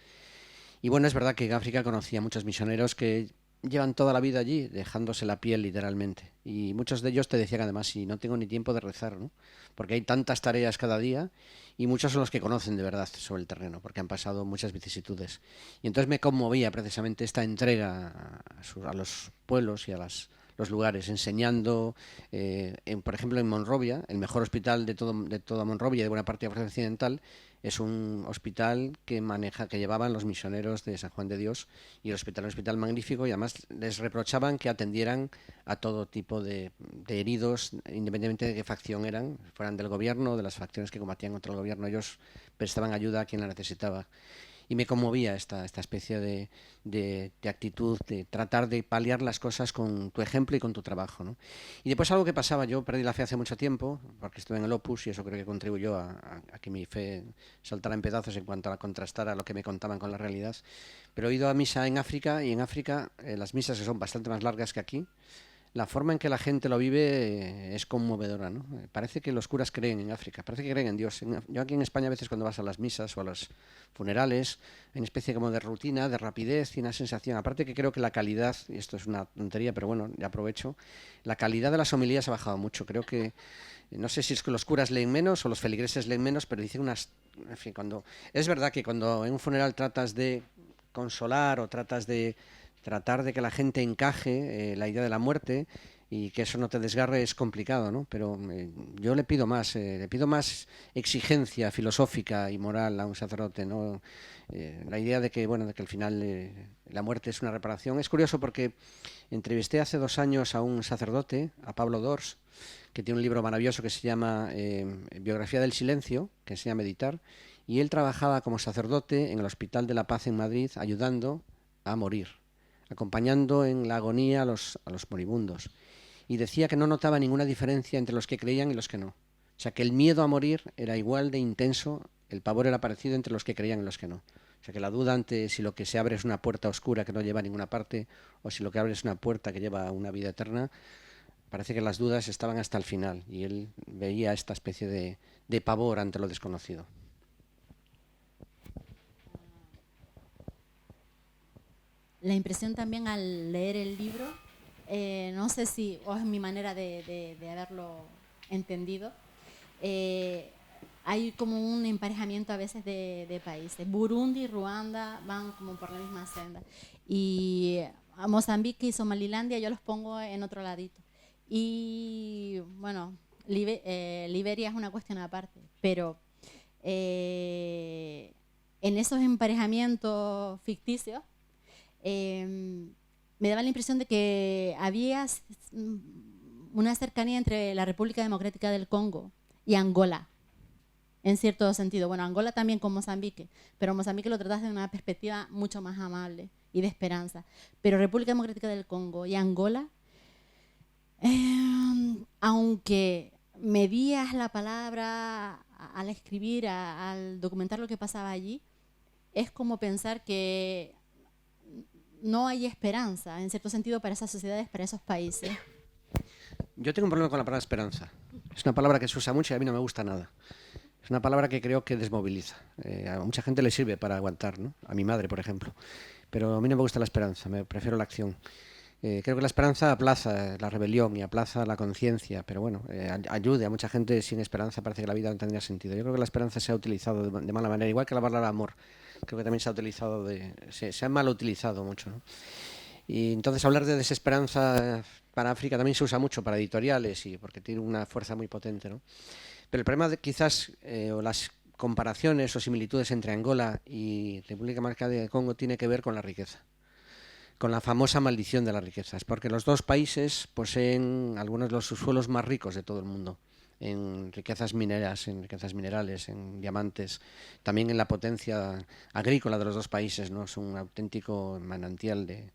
Y bueno, es verdad que en África conocí a muchos misioneros que llevan toda la vida allí, dejándose la piel literalmente. Y muchos de ellos te decían además, si no tengo ni tiempo de rezar, ¿no? Porque hay tantas tareas cada día y muchos son los que conocen de verdad sobre el terreno, porque han pasado muchas vicisitudes. Y entonces me conmovía precisamente esta entrega a los pueblos y a los lugares, enseñando, por ejemplo, en Monrovia, el mejor hospital de toda Monrovia y de buena parte de África Occidental, es un hospital que llevaban los misioneros de San Juan de Dios, y el hospital es un hospital magnífico, y además les reprochaban que atendieran a todo tipo de heridos, independientemente de qué facción eran, fueran del gobierno o de las facciones que combatían contra el gobierno. Ellos prestaban ayuda a quien la necesitaba. Y me conmovía esta especie de actitud de tratar de paliar las cosas con tu ejemplo y con tu trabajo, ¿no? Y después algo que pasaba, yo perdí la fe hace mucho tiempo, porque estuve en el Opus y eso creo que contribuyó a que mi fe saltara en pedazos en cuanto a contrastar a lo que me contaban con la realidad. Pero he ido a misa en África, y en África las misas, que son bastante más largas que aquí, la forma en que la gente lo vive es conmovedora, ¿no? Parece que los curas creen en África, parece que creen en Dios. Yo aquí en España a veces cuando vas a las misas o a los funerales hay una especie como de rutina, de rapidez y una sensación. Aparte que creo que la calidad, y esto es una tontería, pero bueno, ya aprovecho, la calidad de las homilías ha bajado mucho. Creo que, no sé si es que los curas leen menos o los feligreses leen menos, pero dicen unas... En fin, es verdad que cuando en un funeral tratas de consolar o tratar de que la gente encaje la idea de la muerte y que eso no te desgarre es complicado, ¿no? Pero yo le pido más exigencia filosófica y moral a un sacerdote, ¿no? La idea de que, bueno, de que al final la muerte es una reparación. Es curioso porque entrevisté hace 2 años a un sacerdote, a Pablo Dors, que tiene un libro maravilloso que se llama Biografía del Silencio, que enseña a meditar, y él trabajaba como sacerdote en el Hospital de la Paz en Madrid, ayudando a morir, acompañando en la agonía a los moribundos. Y decía que no notaba ninguna diferencia entre los que creían y los que no. O sea, que el miedo a morir era igual de intenso, el pavor era parecido entre los que creían y los que no. O sea, que la duda ante si lo que se abre es una puerta oscura que no lleva a ninguna parte o si lo que abre es una puerta que lleva a una vida eterna, parece que las dudas estaban hasta el final, y él veía esta especie de pavor ante lo desconocido. La impresión también al leer el libro, no sé si o es mi manera de haberlo entendido, hay como un emparejamiento a veces de países. Burundi y Ruanda van como por la misma senda. Y a Mozambique y Somalilandia yo los pongo en otro ladito. Y bueno, Liberia es una cuestión aparte, pero en esos emparejamientos ficticios me daba la impresión de que había una cercanía entre la República Democrática del Congo y Angola, en cierto sentido. Bueno, Angola también con Mozambique, pero Mozambique lo tratas de una perspectiva mucho más amable y de esperanza. Pero República Democrática del Congo y Angola, aunque medías la palabra al escribir, al documentar lo que pasaba allí, es como pensar que no hay esperanza, en cierto sentido, para esas sociedades, para esos países. Yo tengo un problema con la palabra esperanza. Es una palabra que se usa mucho y a mí no me gusta nada. Es una palabra que creo que desmoviliza. A mucha gente le sirve para aguantar, ¿no? A mi madre, por ejemplo. Pero a mí no me gusta la esperanza, me prefiero la acción. Creo que la esperanza aplaza la rebelión y aplaza la conciencia, pero bueno, ayude a mucha gente. Sin esperanza parece que la vida no tendría sentido. Yo creo que la esperanza se ha utilizado de mala manera, igual que la palabra amor. Creo que también se ha utilizado se ha mal utilizado mucho, ¿no? Y entonces hablar de desesperanza para África también se usa mucho para editoriales y porque tiene una fuerza muy potente, ¿no? Pero el problema quizás, o las comparaciones o similitudes entre Angola y República Democrática de Congo tiene que ver con la riqueza, con la famosa maldición de las riquezas, porque los dos países poseen algunos de los subsuelos más ricos de todo el mundo, en riquezas mineras, en riquezas minerales, en diamantes, también en la potencia agrícola de los dos países, ¿no? Es un auténtico manantial de...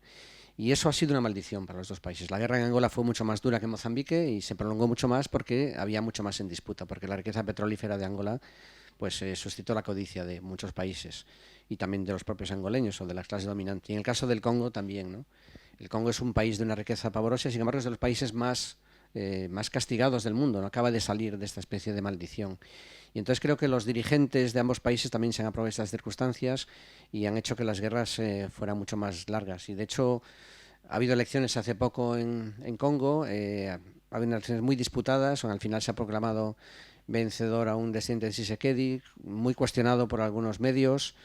Y eso ha sido una maldición para los dos países. La guerra en Angola fue mucho más dura que en Mozambique y se prolongó mucho más porque había mucho más en disputa, porque la riqueza petrolífera de Angola pues suscitó la codicia de muchos países y también de los propios angoleños o de la clase dominante. Y en el caso del Congo también, ¿no? El Congo es un país de una riqueza pavorosa, sin embargo es de los países más castigados del mundo, no acaba de salir de esta especie de maldición. Y entonces creo que los dirigentes de ambos países también se han aprovechado de estas circunstancias y han hecho que las guerras fueran mucho más largas. Y de hecho ha habido elecciones hace poco en Congo, ha habido elecciones muy disputadas, al final se ha proclamado vencedor a un descendiente de Tshisekedi, muy cuestionado por algunos medios,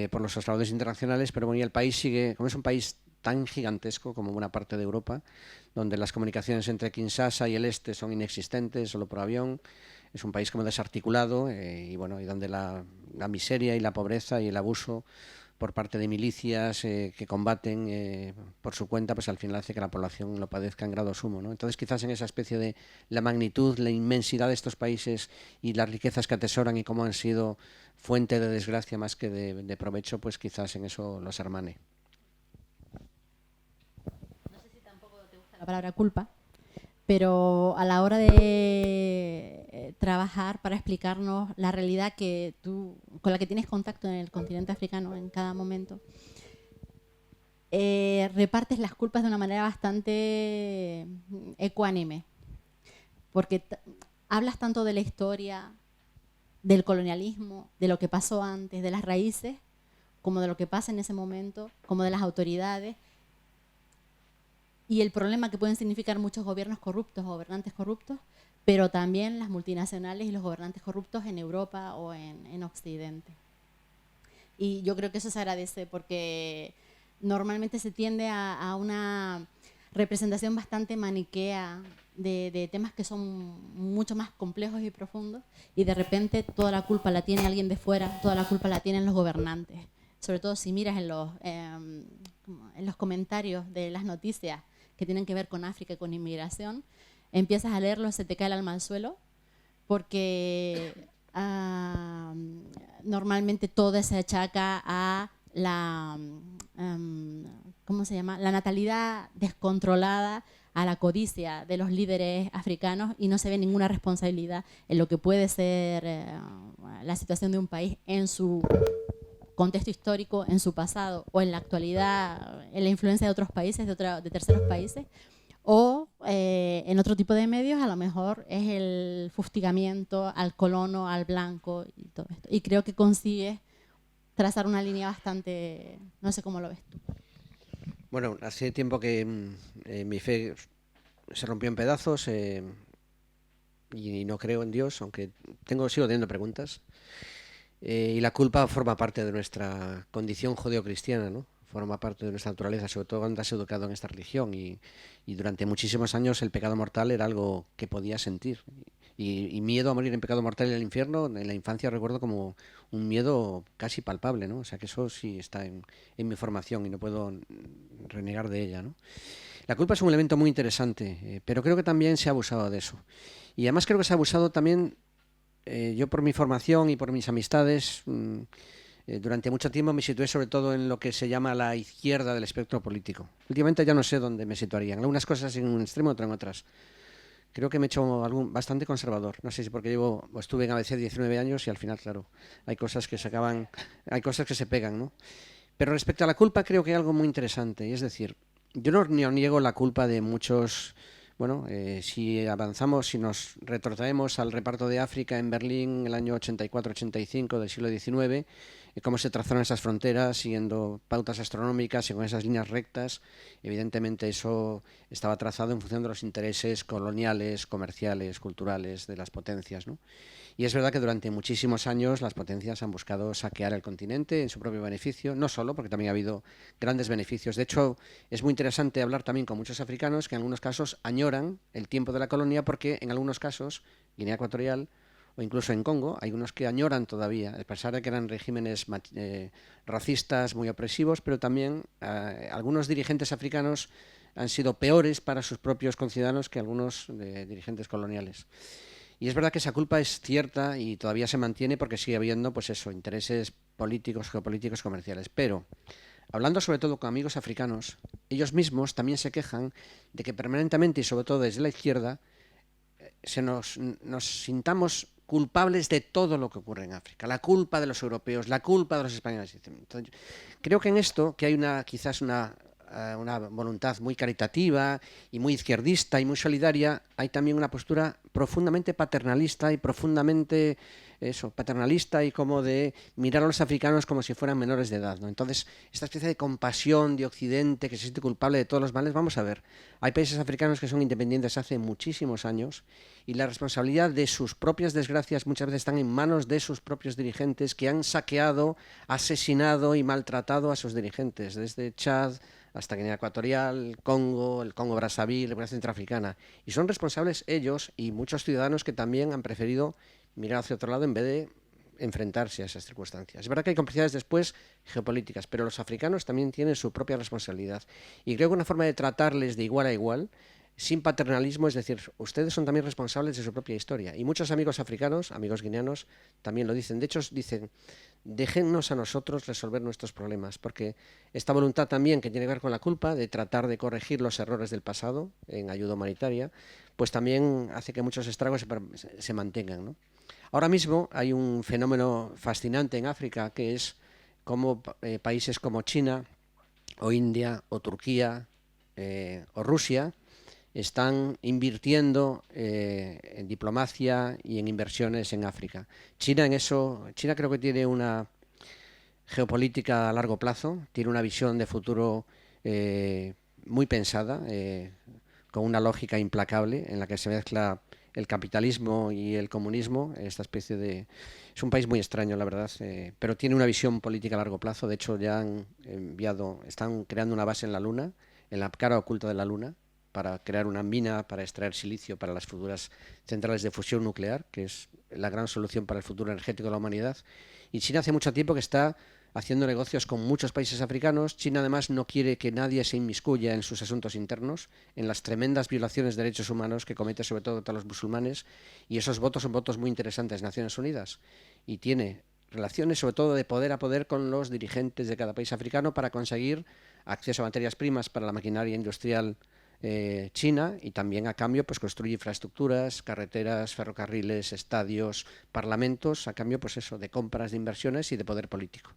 por los observadores internacionales, pero bueno, y el país sigue, como es un país tan gigantesco como buena parte de Europa, donde las comunicaciones entre Kinshasa y el este son inexistentes, solo por avión, es un país como desarticulado y bueno, y donde la miseria y la pobreza y el abuso por parte de milicias que combaten por su cuenta, pues al final hace que la población lo padezca en grado sumo, ¿no? Entonces quizás en esa especie de la magnitud, la inmensidad de estos países y las riquezas que atesoran y cómo han sido fuente de desgracia más que de provecho, pues quizás en eso los hermane. No sé si tampoco te gusta la palabra culpa, pero a la hora de trabajar para explicarnos la realidad que tú, con la que tienes contacto en el continente africano en cada momento, repartes las culpas de una manera bastante ecuánime, porque hablas tanto de la historia, del colonialismo, de lo que pasó antes, de las raíces, como de lo que pasa en ese momento, como de las autoridades, y el problema que pueden significar muchos gobiernos corruptos o gobernantes corruptos, pero también las multinacionales y los gobernantes corruptos en Europa o en Occidente. Y yo creo que eso se agradece porque normalmente se tiende a una representación bastante maniquea de temas que son mucho más complejos y profundos, y de repente toda la culpa la tiene alguien de fuera, toda la culpa la tienen los gobernantes. Sobre todo si miras en los comentarios de las noticias que tienen que ver con África y con inmigración, empiezas a leerlo, se te cae el alma al suelo, porque normalmente todo se achaca a la, ¿cómo se llama?, la natalidad descontrolada, a la codicia de los líderes africanos, y no se ve ninguna responsabilidad en lo que puede ser la situación de un país en su contexto histórico, en su pasado o en la actualidad, en la influencia de otros países, de terceros países, o en otro tipo de medios a lo mejor es el fustigamiento al colono, al blanco y todo esto. Y creo que consigues trazar una línea bastante, no sé cómo lo ves tú. Bueno, hace tiempo que mi fe se rompió en pedazos y no creo en Dios, aunque sigo teniendo preguntas. Y la culpa forma parte de nuestra condición judeocristiana, ¿no? Forma parte de nuestra naturaleza, sobre todo cuando has educado en esta religión. Y durante muchísimos años el pecado mortal era algo que podías sentir. Y miedo a morir en pecado mortal en el infierno, en la infancia recuerdo como un miedo casi palpable, ¿no? O sea que eso sí está en mi formación y no puedo renegar de ella, ¿no? La culpa es un elemento muy interesante, pero creo que también se ha abusado de eso. Y además creo que se ha abusado también, yo por mi formación y por mis amistades, durante mucho tiempo me situé sobre todo en lo que se llama la izquierda del espectro político. Últimamente ya no sé dónde me situaría, en algunas cosas en un extremo, otras en otras. Creo que me he hecho bastante conservador. No sé si porque estuve en ABC 19 años y al final, claro, hay cosas que hay cosas que se pegan, ¿no? Pero respecto a la culpa creo que hay algo muy interesante, y es decir, yo no niego la culpa de muchos bueno, si avanzamos, si nos retrotraemos al reparto de África en Berlín en el año 84-85 del siglo XIX, cómo se trazaron esas fronteras siguiendo pautas astronómicas y con esas líneas rectas, evidentemente eso estaba trazado en función de los intereses coloniales, comerciales, culturales de las potencias, ¿no? Y es verdad que durante muchísimos años las potencias han buscado saquear el continente en su propio beneficio, no solo, porque también ha habido grandes beneficios. De hecho, es muy interesante hablar también con muchos africanos que en algunos casos añoran el tiempo de la colonia porque en algunos casos, Guinea Ecuatorial o incluso en Congo, hay unos que añoran todavía, a pesar de que eran regímenes racistas muy opresivos, pero también algunos dirigentes africanos han sido peores para sus propios conciudadanos que algunos dirigentes coloniales. Y es verdad que esa culpa es cierta y todavía se mantiene porque sigue habiendo, pues eso, intereses políticos, geopolíticos, comerciales. Pero, hablando sobre todo con amigos africanos, ellos mismos también se quejan de que permanentemente, y sobre todo desde la izquierda, nos sintamos culpables de todo lo que ocurre en África. La culpa de los europeos, la culpa de los españoles. Entonces, creo que en esto, que hay quizás una voluntad muy caritativa y muy izquierdista y muy solidaria, hay también una postura profundamente paternalista y profundamente paternalista y como de mirar a los africanos como si fueran menores de edad, ¿no? Entonces, esta especie de compasión de Occidente que se siente culpable de todos los males, vamos a ver, hay países africanos que son independientes hace muchísimos años y la responsabilidad de sus propias desgracias muchas veces están en manos de sus propios dirigentes que han saqueado, asesinado y maltratado a sus dirigentes, desde Chad hasta Guinea Ecuatorial, el Congo Brazzaville, la República Centroafricana. Y son responsables ellos y muchos ciudadanos que también han preferido mirar hacia otro lado en vez de enfrentarse a esas circunstancias. Es verdad que hay complicidades después geopolíticas, pero los africanos también tienen su propia responsabilidad. Y creo que una forma de tratarles de igual a igual, sin paternalismo, es decir, ustedes son también responsables de su propia historia. Y muchos amigos africanos, amigos guineanos, también lo dicen. De hecho, dicen, déjennos a nosotros resolver nuestros problemas, porque esta voluntad también que tiene que ver con la culpa de tratar de corregir los errores del pasado en ayuda humanitaria, pues también hace que muchos estragos se mantengan, ¿no? Ahora mismo hay un fenómeno fascinante en África que es cómo países como China o India o Turquía o Rusia están invirtiendo en diplomacia y en inversiones en África. China creo que tiene una geopolítica a largo plazo, tiene una visión de futuro muy pensada, con una lógica implacable en la que se mezcla el capitalismo y el comunismo, esta especie de... Es un país muy extraño, la verdad, pero tiene una visión política a largo plazo. De hecho, ya están creando una base en la Luna, en la cara oculta de la Luna, para crear una mina para extraer silicio para las futuras centrales de fusión nuclear, que es la gran solución para el futuro energético de la humanidad. Y China hace mucho tiempo que está haciendo negocios con muchos países africanos. China además no quiere que nadie se inmiscuya en sus asuntos internos, en las tremendas violaciones de derechos humanos que comete sobre todo contra los musulmanes, y esos votos son votos muy interesantes de Naciones Unidas, y tiene relaciones sobre todo de poder a poder con los dirigentes de cada país africano para conseguir acceso a materias primas para la maquinaria industrial China, y también a cambio pues construye infraestructuras, carreteras, ferrocarriles, estadios, parlamentos, a cambio pues eso, de compras, de inversiones y de poder político.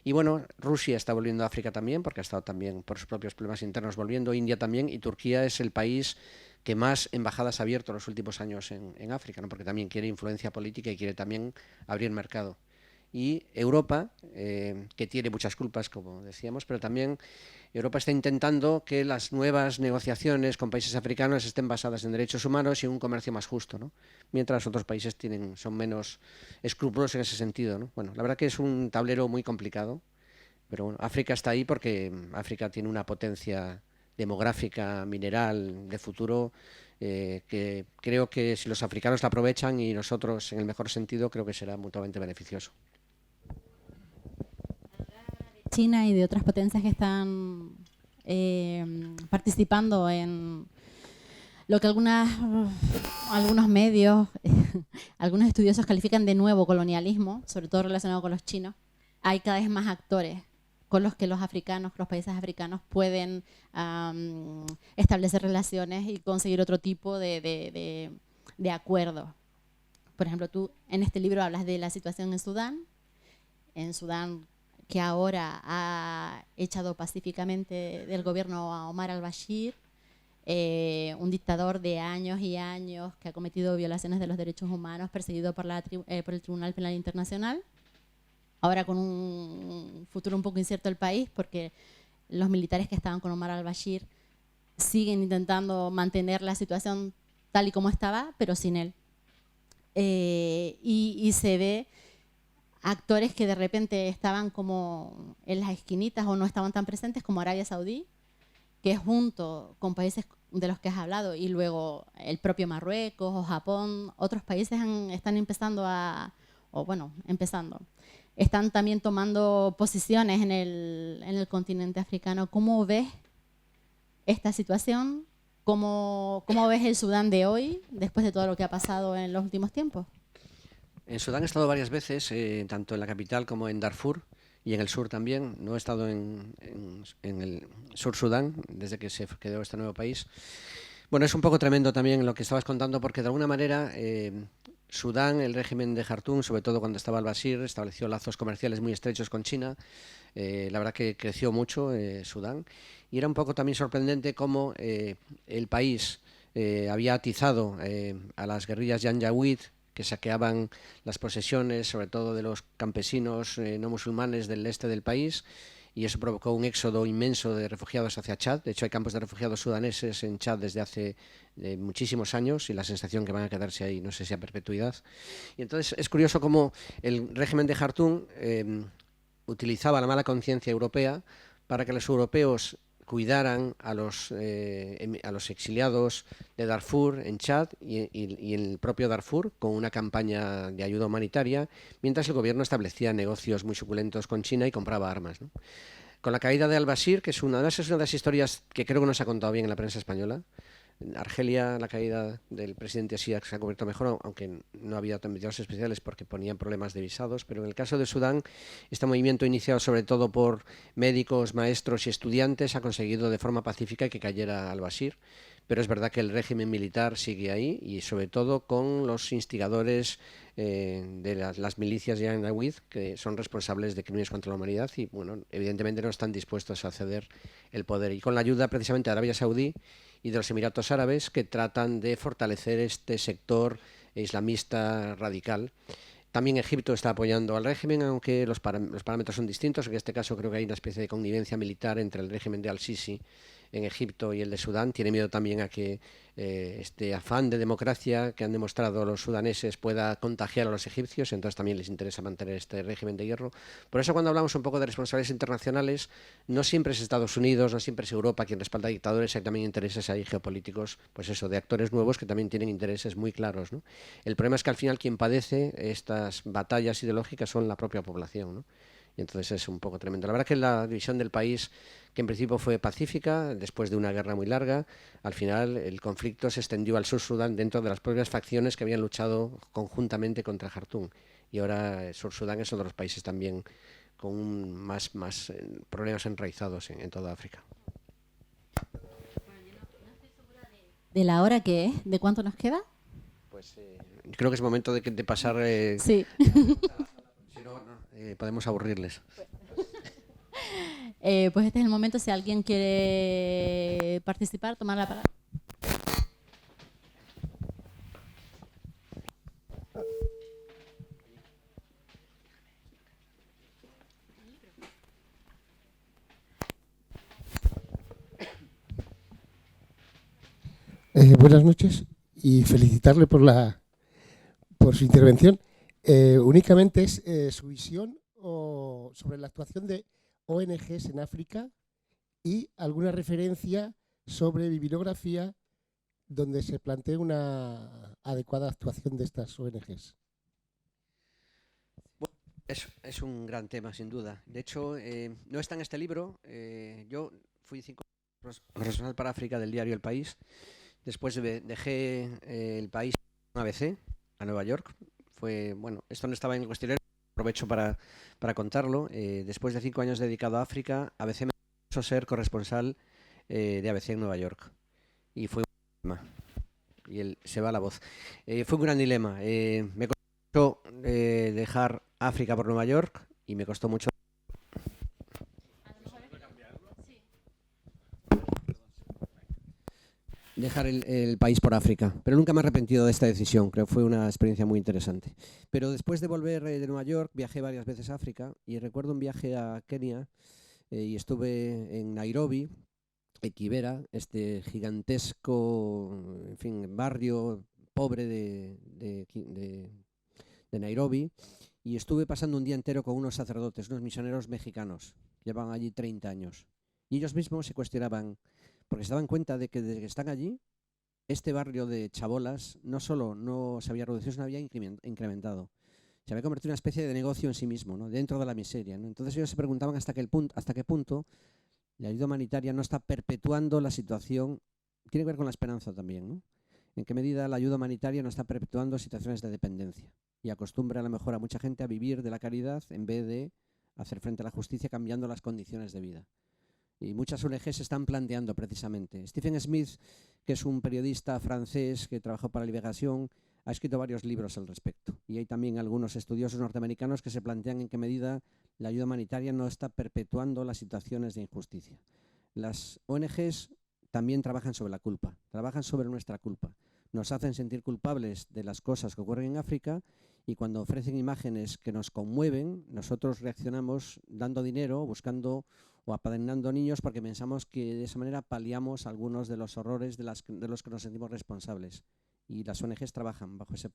Y bueno, Rusia está volviendo a África también, porque ha estado también por sus propios problemas internos volviendo, India también, y Turquía es el país que más embajadas ha abierto en los últimos años en África, ¿no? Porque también quiere influencia política y quiere también abrir mercado. Y Europa, que tiene muchas culpas, como decíamos, pero también Europa está intentando que las nuevas negociaciones con países africanos estén basadas en derechos humanos y en un comercio más justo, ¿no? Mientras otros países son menos escrupulosos en ese sentido, ¿no? Bueno, la verdad que es un tablero muy complicado, pero bueno, África está ahí porque África tiene una potencia demográfica, mineral, de futuro, que creo que si los africanos la aprovechan y nosotros en el mejor sentido, creo que será mutuamente beneficioso. China y de otras potencias que están participando en lo que algunos medios, algunos estudiosos califican de nuevo colonialismo, sobre todo relacionado con los chinos. Hay cada vez más actores con los que los países africanos pueden establecer relaciones y conseguir otro tipo de acuerdos. Por ejemplo, tú en este libro hablas de la situación en Sudán, que ahora ha echado pacíficamente del gobierno a Omar al-Bashir, un dictador de años y años que ha cometido violaciones de los derechos humanos, perseguido por el Tribunal Penal Internacional. Ahora con un futuro un poco incierto del país, porque los militares que estaban con Omar al-Bashir siguen intentando mantener la situación tal y como estaba, pero sin él. Y se ve actores que de repente estaban como en las esquinitas o no estaban tan presentes, como Arabia Saudí, que junto con países de los que has hablado, y luego el propio Marruecos o Japón, otros países están empezando están también tomando posiciones en el continente africano. ¿Cómo ves esta situación? ¿Cómo ves el Sudán de hoy, después de todo lo que ha pasado en los últimos tiempos? En Sudán he estado varias veces, tanto en la capital como en Darfur y en el sur también. No he estado en el sur Sudán desde que se creó este nuevo país. Bueno, es un poco tremendo también lo que estabas contando, porque de alguna manera Sudán, el régimen de Jartum, sobre todo cuando estaba al-Bashir, estableció lazos comerciales muy estrechos con China. La verdad que creció mucho Sudán, y era un poco también sorprendente cómo el país había atizado a las guerrillas Janjaweed, que saqueaban las posesiones, sobre todo de los campesinos no musulmanes del este del país, y eso provocó un éxodo inmenso de refugiados hacia Chad. De hecho, hay campos de refugiados sudaneses en Chad desde hace muchísimos años, y la sensación que van a quedarse ahí, no sé si a perpetuidad. Y entonces es curioso cómo el régimen de Jartum utilizaba la mala conciencia europea para que los europeos cuidaran a los exiliados de Darfur en Chad y en el propio Darfur, con una campaña de ayuda humanitaria, mientras el gobierno establecía negocios muy suculentos con China y compraba armas, ¿no? Con la caída de al-Bashir, que es una de las historias que creo que no se ha contado bien en la prensa española. En Argelia, la caída del presidente Así se ha cubierto mejor, aunque no había medidas especiales porque ponían problemas de visados. Pero en el caso de Sudán, este movimiento, iniciado sobre todo por médicos, maestros y estudiantes, ha conseguido de forma pacífica que cayera al-Bashir. Pero es verdad que el régimen militar sigue ahí, y sobre todo con los instigadores de las milicias Janjaweed, que son responsables de crímenes contra la humanidad, y bueno, evidentemente no están dispuestos a ceder el poder. Y con la ayuda precisamente de Arabia Saudí y de los Emiratos Árabes, que tratan de fortalecer este sector islamista radical. También Egipto está apoyando al régimen, aunque los parámetros son distintos. En este caso creo que hay una especie de connivencia militar entre el régimen de al-Sisi en Egipto y el de Sudán. Tiene miedo también a que este afán de democracia que han demostrado los sudaneses pueda contagiar a los egipcios, entonces también les interesa mantener este régimen de hierro. Por eso, cuando hablamos un poco de responsabilidades internacionales, no siempre es Estados Unidos, no siempre es Europa quien respalda a dictadores. Hay también intereses ahí geopolíticos, pues eso, de actores nuevos que también tienen intereses muy claros, ¿no? El problema es que al final quien padece estas batallas ideológicas son la propia población, ¿no? Y entonces es un poco tremendo. La verdad que la división del país, que en principio fue pacífica, después de una guerra muy larga, al final el conflicto se extendió al sur Sudán dentro de las propias facciones que habían luchado conjuntamente contra Jartum. Y ahora el sur Sudán es uno de los países también con más problemas enraizados en toda África. ¿De la hora que es? ¿De cuánto nos queda? Pues creo que es momento de pasar. Sí. Si no, podemos aburrirles. Pues este es el momento, si alguien quiere participar, tomar la palabra. Buenas noches y felicitarle por su intervención. Únicamente es su visión sobre la actuación de ONGs en África y alguna referencia sobre bibliografía donde se plantee una adecuada actuación de estas ONGs. Bueno, es un gran tema, sin duda. De hecho, no está en este libro. Yo fui 5 años corresponsal para África del diario El País. Después dejé El País en ABC, a Nueva York. Esto no estaba en el cuestionario, aprovecho para contarlo. Después de 5 años dedicado a África, ABC me hizo ser corresponsal de ABC en Nueva York. Y fue un dilema. Y se va la voz. Fue un gran dilema. Me costó dejar África por Nueva York, y me costó mucho. dejar el país por África, pero nunca me he arrepentido de esta decisión, creo que fue una experiencia muy interesante. Pero después de volver de Nueva York, viajé varias veces a África y recuerdo un viaje a Kenia y estuve en Nairobi, en Kibera, este gigantesco, en fin, barrio pobre de Nairobi, y estuve pasando un día entero con unos sacerdotes, unos misioneros mexicanos, llevan allí 30 años. Y ellos mismos se cuestionaban, porque se daban cuenta de que desde que están allí, este barrio de chabolas no solo no se había reducido, sino había incrementado. Se había convertido en una especie de negocio en sí mismo, ¿no? Dentro de la miseria, ¿no? Entonces ellos se preguntaban hasta qué punto la ayuda humanitaria no está perpetuando la situación, tiene que ver con la esperanza también, ¿no? En qué medida la ayuda humanitaria no está perpetuando situaciones de dependencia y acostumbra a lo mejor a mucha gente a vivir de la caridad en vez de hacer frente a la justicia cambiando las condiciones de vida. Y muchas ONG se están planteando precisamente. Stephen Smith, que es un periodista francés que trabajó para Liberación, ha escrito varios libros al respecto. Y hay también algunos estudiosos norteamericanos que se plantean en qué medida la ayuda humanitaria no está perpetuando las situaciones de injusticia. Las ONGs también trabajan sobre la culpa, trabajan sobre nuestra culpa. Nos hacen sentir culpables de las cosas que ocurren en África y cuando ofrecen imágenes que nos conmueven, nosotros reaccionamos dando dinero, buscando o apadrinando niños porque pensamos que de esa manera paliamos algunos de los horrores de los que nos sentimos responsables. Y las ONGs trabajan bajo ese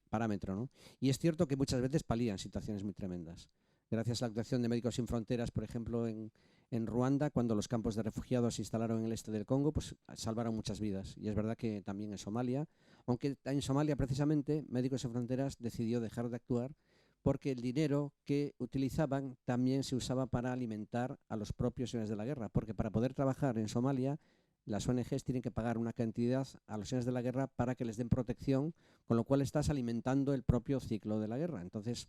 parámetro, ¿no? Y es cierto que muchas veces palían situaciones muy tremendas. Gracias a la actuación de Médicos Sin Fronteras, por ejemplo, en Ruanda, cuando los campos de refugiados se instalaron en el este del Congo, pues salvaron muchas vidas. Y es verdad que también en Somalia, aunque en Somalia precisamente Médicos Sin Fronteras decidió dejar de actuar porque el dinero que utilizaban también se usaba para alimentar a los propios señores de la guerra, porque para poder trabajar en Somalia las ONGs tienen que pagar una cantidad a los señores de la guerra para que les den protección, con lo cual estás alimentando el propio ciclo de la guerra. Entonces,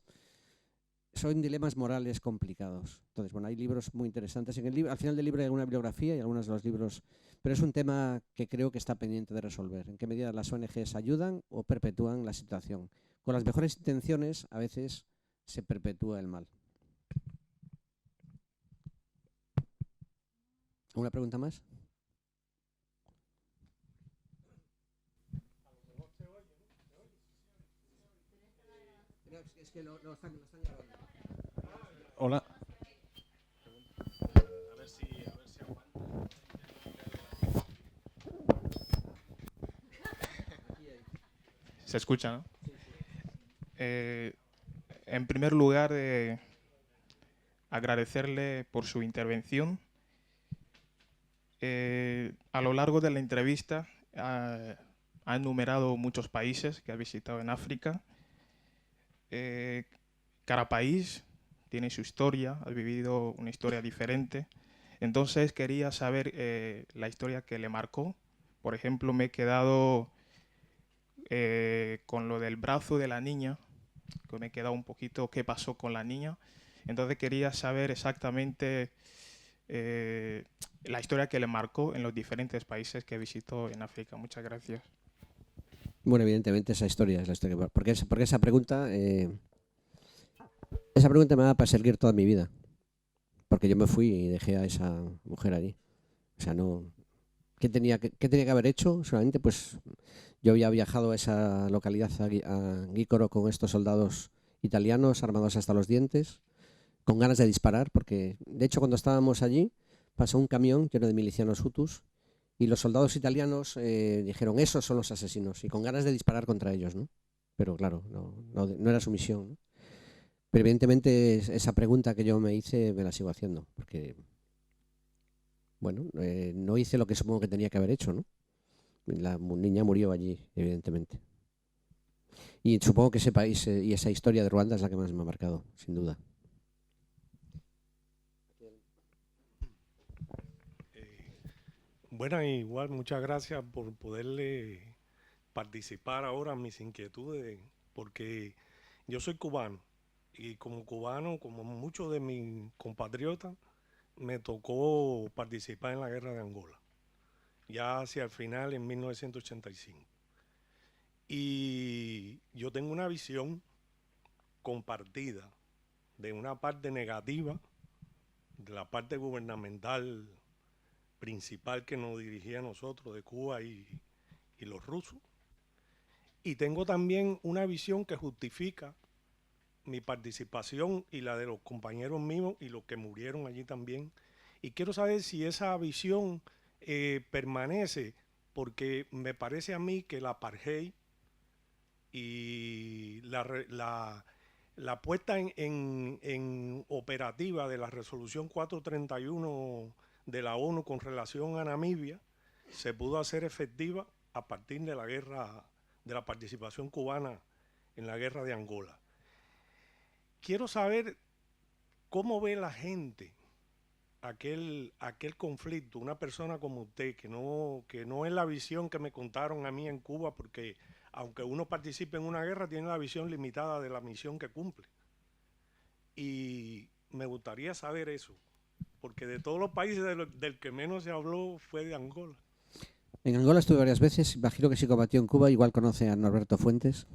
son dilemas morales complicados. Entonces, bueno, hay libros muy interesantes. Al final del libro hay alguna bibliografía y algunos de los libros, pero es un tema que creo que está pendiente de resolver. ¿En qué medida las ONGs ayudan o perpetúan la situación? Con las mejores intenciones, a veces se perpetúa el mal. ¿Alguna pregunta más? Es que lo están grabando. Hola. A ver si aguanta. Se escucha, ¿no? En primer lugar, agradecerle por su intervención. A lo largo de la entrevista ha enumerado muchos países que ha visitado en África. Cada país tiene su historia, ha vivido una historia diferente. Entonces quería saber la historia que le marcó. Por ejemplo, me he quedado con lo del brazo de la niña, que me he quedado un poquito qué pasó con la niña. Entonces quería saber exactamente la historia que le marcó en los diferentes países que visitó en África. Muchas gracias. Bueno, evidentemente esa historia es la historia. Porque esa pregunta me va a perseguir toda mi vida. Porque yo me fui y dejé a esa mujer allí. O sea, no. ¿Qué tenía que haber hecho? Solamente, pues, yo había viajado a esa localidad, a Guícoro, con estos soldados italianos armados hasta los dientes, con ganas de disparar, porque, de hecho, cuando estábamos allí, pasó un camión lleno de milicianos hutus y los soldados italianos dijeron, esos son los asesinos, y con ganas de disparar contra ellos, ¿no? Pero, claro, no era su misión, ¿no? Pero, evidentemente, esa pregunta que yo me hice me la sigo haciendo, porque... Bueno, no hice lo que supongo que tenía que haber hecho, ¿no? La niña murió allí, evidentemente. Y supongo que ese país y esa historia de Ruanda es la que más me ha marcado, sin duda. Bueno, igual muchas gracias por poderle participar ahora en mis inquietudes, porque yo soy cubano y como cubano, como muchos de mis compatriotas, me tocó participar en la guerra de Angola, ya hacia el final en 1985. Y yo tengo una visión compartida de una parte negativa, de la parte gubernamental principal que nos dirigía a nosotros de Cuba y los rusos. Y tengo también una visión que justifica mi participación y la de los compañeros míos y los que murieron allí también. Y quiero saber si esa visión permanece, porque me parece a mí que la apartheid y la puesta en operativa de la resolución 431 de la ONU con relación a Namibia se pudo hacer efectiva a partir de la guerra, de la participación cubana en la guerra de Angola. Quiero saber cómo ve la gente aquel conflicto, una persona como usted, que no es la visión que me contaron a mí en Cuba, porque aunque uno participe en una guerra, tiene la visión limitada de la misión que cumple. Y me gustaría saber eso, porque de todos los países del que menos se habló fue de Angola. En Angola estuve varias veces, imagino que si combatió en Cuba, igual conoce a Norberto Fuentes.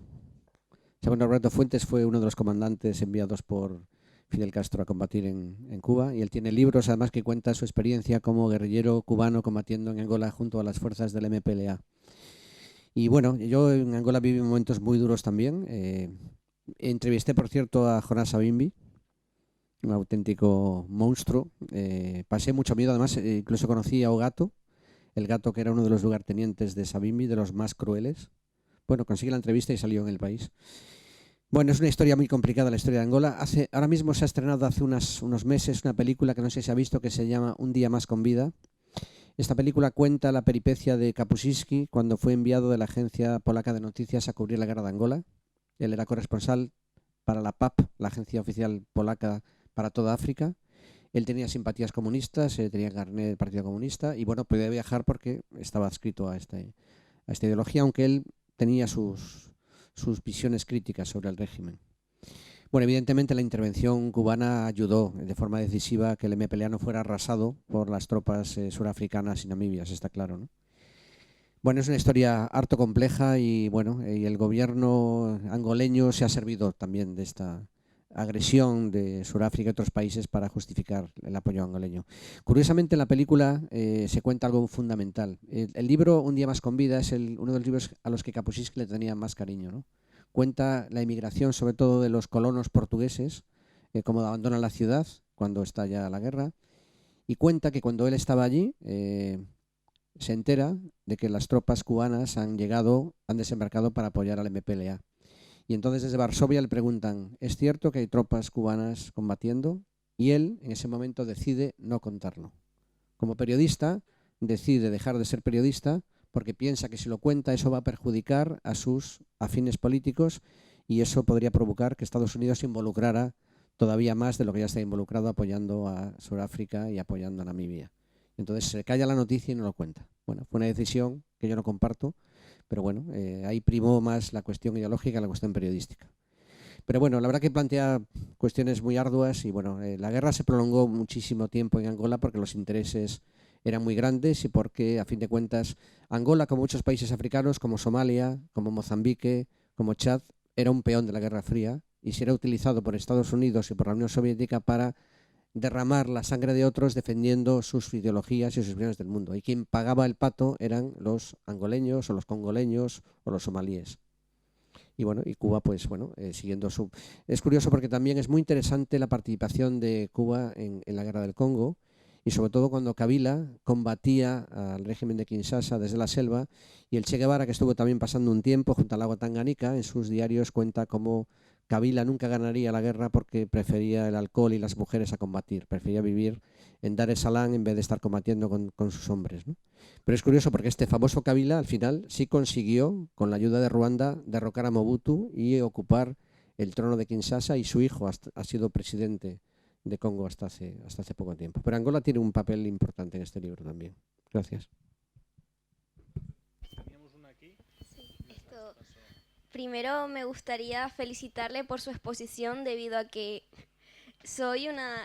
Norberto Fuentes fue uno de los comandantes enviados por Fidel Castro a combatir en Cuba, y él tiene libros además que cuenta su experiencia como guerrillero cubano combatiendo en Angola junto a las fuerzas del MPLA. Y bueno, yo en Angola viví momentos muy duros también. Entrevisté, por cierto, a Jonas Savimbi, un auténtico monstruo. Pasé mucho miedo, además incluso conocí a Ogato, el gato que era uno de los lugartenientes de Savimbi, de los más crueles. Bueno, conseguí la entrevista y salió en El País. Bueno, es una historia muy complicada la historia de Angola. Ahora mismo se ha estrenado hace unos meses una película que no sé si se ha visto, que se llama Un día más con vida. Esta película cuenta la peripecia de Kapuscinski cuando fue enviado de la agencia polaca de noticias a cubrir la guerra de Angola. Él era corresponsal para la PAP, la agencia oficial polaca para toda África. Él tenía simpatías comunistas, tenía carnet del Partido Comunista y bueno, podía viajar porque estaba adscrito a esta ideología, aunque él tenía sus visiones críticas sobre el régimen. Bueno, evidentemente la intervención cubana ayudó de forma decisiva a que el MPLA no fuera arrasado por las tropas surafricanas y namibias, está claro, ¿no? Bueno, es una historia harto compleja y bueno, y el gobierno angoleño se ha servido también de esta agresión de Sudáfrica y otros países para justificar el apoyo angoleño. Curiosamente, en la película se cuenta algo fundamental. El libro Un día más con vida es uno de los libros a los que Kapuscinski le tenía más cariño, ¿no? Cuenta la emigración, sobre todo de los colonos portugueses, cómo abandonan la ciudad cuando estalla la guerra, y cuenta que cuando él estaba allí se entera de que las tropas cubanas han desembarcado para apoyar al MPLA. Y entonces desde Varsovia le preguntan, ¿es cierto que hay tropas cubanas combatiendo? Y él en ese momento decide no contarlo. Como periodista decide dejar de ser periodista porque piensa que si lo cuenta eso va a perjudicar a sus afines políticos y eso podría provocar que Estados Unidos se involucrara todavía más de lo que ya está involucrado apoyando a Sudáfrica y apoyando a Namibia. Entonces se calla la noticia y no lo cuenta. Bueno, fue una decisión que yo no comparto, pero bueno, ahí primó más la cuestión ideológica que la cuestión periodística. Pero bueno, la verdad que plantea cuestiones muy arduas y bueno, la guerra se prolongó muchísimo tiempo en Angola porque los intereses eran muy grandes y porque, a fin de cuentas, Angola, como muchos países africanos, como Somalia, como Mozambique, como Chad, era un peón de la Guerra Fría y si era utilizado por Estados Unidos y por la Unión Soviética para derramar la sangre de otros defendiendo sus ideologías y sus visiones del mundo. Y quien pagaba el pato eran los angoleños o los congoleños o los somalíes. Y bueno, y Cuba, pues bueno, siguiendo su... Es curioso porque también es muy interesante la participación de Cuba en la guerra del Congo y sobre todo cuando Kabila combatía al régimen de Kinshasa desde la selva y el Che Guevara, que estuvo también pasando un tiempo junto al lago Tanganica, en sus diarios cuenta cómo Kabila nunca ganaría la guerra porque prefería el alcohol y las mujeres a combatir, prefería vivir en Dar es Salaam en vez de estar combatiendo con sus hombres, ¿no? Pero es curioso porque este famoso Kabila al final sí consiguió, con la ayuda de Ruanda, derrocar a Mobutu y ocupar el trono de Kinshasa y su hijo ha sido presidente de Congo hasta hace poco tiempo. Pero Angola tiene un papel importante en este libro también. Gracias. Primero me gustaría felicitarle por su exposición debido a que soy una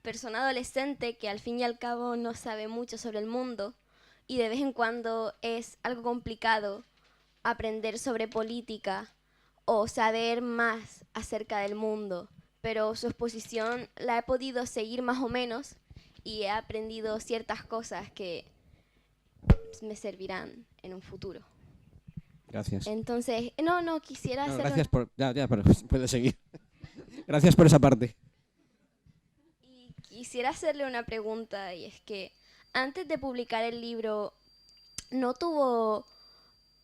persona adolescente que al fin y al cabo no sabe mucho sobre el mundo y de vez en cuando es algo complicado aprender sobre política o saber más acerca del mundo, pero su exposición la he podido seguir más o menos y he aprendido ciertas cosas que me servirán en un futuro. Gracias. Entonces, quisiera No, hacer gracias por... Ya, pero puedes seguir. Gracias por esa parte. Y quisiera hacerle una pregunta, y es que antes de publicar el libro, ¿no tuvo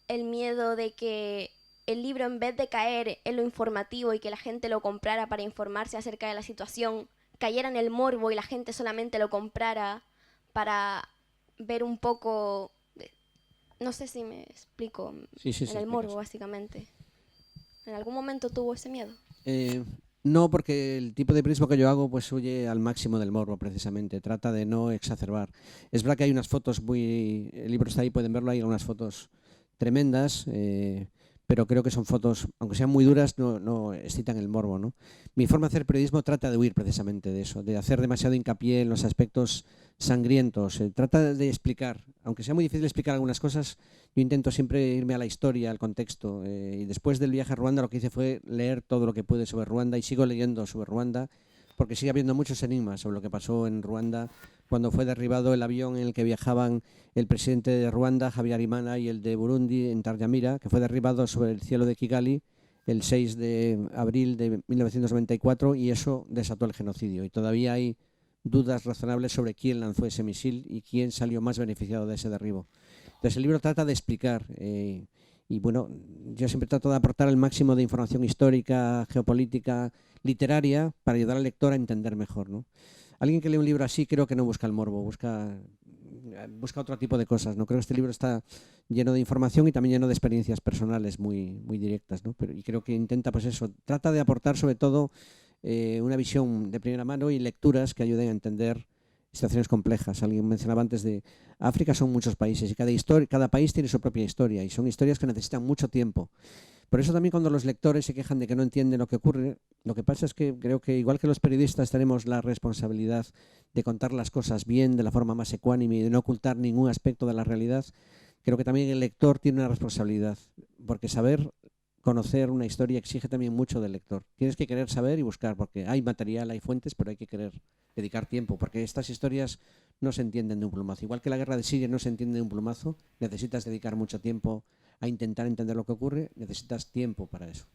el miedo de que el libro, en vez de caer en lo informativo y que la gente lo comprara para informarse acerca de la situación, cayera en el morbo y la gente solamente lo comprara para ver un poco... No sé si me explico. Sí, En el morbo, básicamente. ¿En algún momento tuvo ese miedo? No, porque el tipo de periodismo que yo hago pues huye al máximo del morbo, precisamente. Trata de no exacerbar. Es verdad que hay unas fotos muy... El libro está ahí, pueden verlo, hay unas fotos tremendas, pero creo que son fotos, aunque sean muy duras, no excitan el morbo, ¿no? Mi forma de hacer periodismo trata de huir precisamente de eso, de hacer demasiado hincapié en los aspectos sangrientos. Trata de explicar, aunque sea muy difícil explicar algunas cosas, yo intento siempre irme a la historia, al contexto. Y después del viaje a Ruanda lo que hice fue leer todo lo que pude sobre Ruanda y sigo leyendo sobre Ruanda porque sigue habiendo muchos enigmas sobre lo que pasó en Ruanda cuando fue derribado el avión en el que viajaban el presidente de Ruanda, Javier Arimana, y el de Burundi, en Tarjamira, que fue derribado sobre el cielo de Kigali el 6 de abril de 1994, y eso desató el genocidio. Y todavía hay dudas razonables sobre quién lanzó ese misil y quién salió más beneficiado de ese derribo. Entonces el libro trata de explicar, y bueno, yo siempre trato de aportar el máximo de información histórica, geopolítica, literaria, para ayudar al lector a entender mejor, ¿no? Alguien que lee un libro así creo que no busca el morbo, busca otro tipo de cosas, ¿no? Creo que este libro está lleno de información y también lleno de experiencias personales muy directas, ¿no? Y creo que intenta, pues eso, trata de aportar sobre todo una visión de primera mano y lecturas que ayuden a entender situaciones complejas. Alguien mencionaba antes de África, son muchos países y cada país tiene su propia historia y son historias que necesitan mucho tiempo. Por eso también cuando los lectores se quejan de que no entienden lo que ocurre, lo que pasa es que creo que igual que los periodistas tenemos la responsabilidad de contar las cosas bien, de la forma más ecuánime y de no ocultar ningún aspecto de la realidad, creo que también el lector tiene una responsabilidad, porque saber conocer una historia exige también mucho del lector. Tienes que querer saber y buscar, porque hay material, hay fuentes, pero hay que querer dedicar tiempo, porque estas historias no se entienden de un plumazo. Igual que la guerra de Siria no se entiende de un plumazo, necesitas dedicar mucho tiempo a intentar entender lo que ocurre, necesitas tiempo para eso.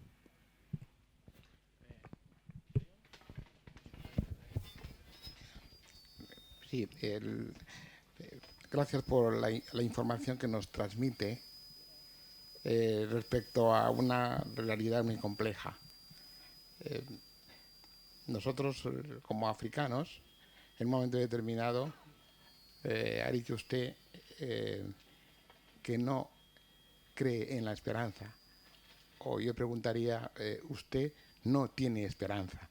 Sí, gracias por la información que nos transmite respecto a una realidad muy compleja. Nosotros, como africanos, en un momento determinado, ha dicho usted que no cree en la esperanza. O yo preguntaría, usted no tiene esperanza,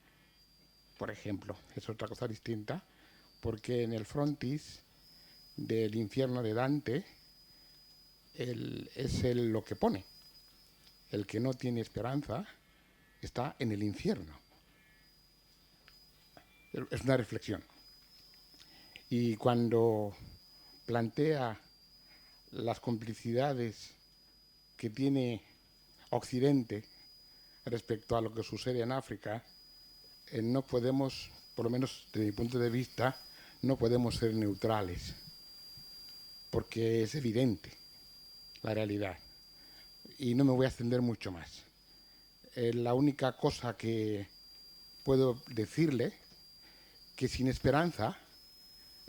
por ejemplo. Es otra cosa distinta, porque en el frontis del infierno de Dante es lo que pone. El que no tiene esperanza está en el infierno. Es una reflexión. Y cuando plantea las complicidades que tiene Occidente respecto a lo que sucede en África, no podemos, por lo menos desde mi punto de vista, no podemos ser neutrales, porque es evidente la realidad. Y no me voy a extender mucho más. La única cosa que puedo decirle, que sin esperanza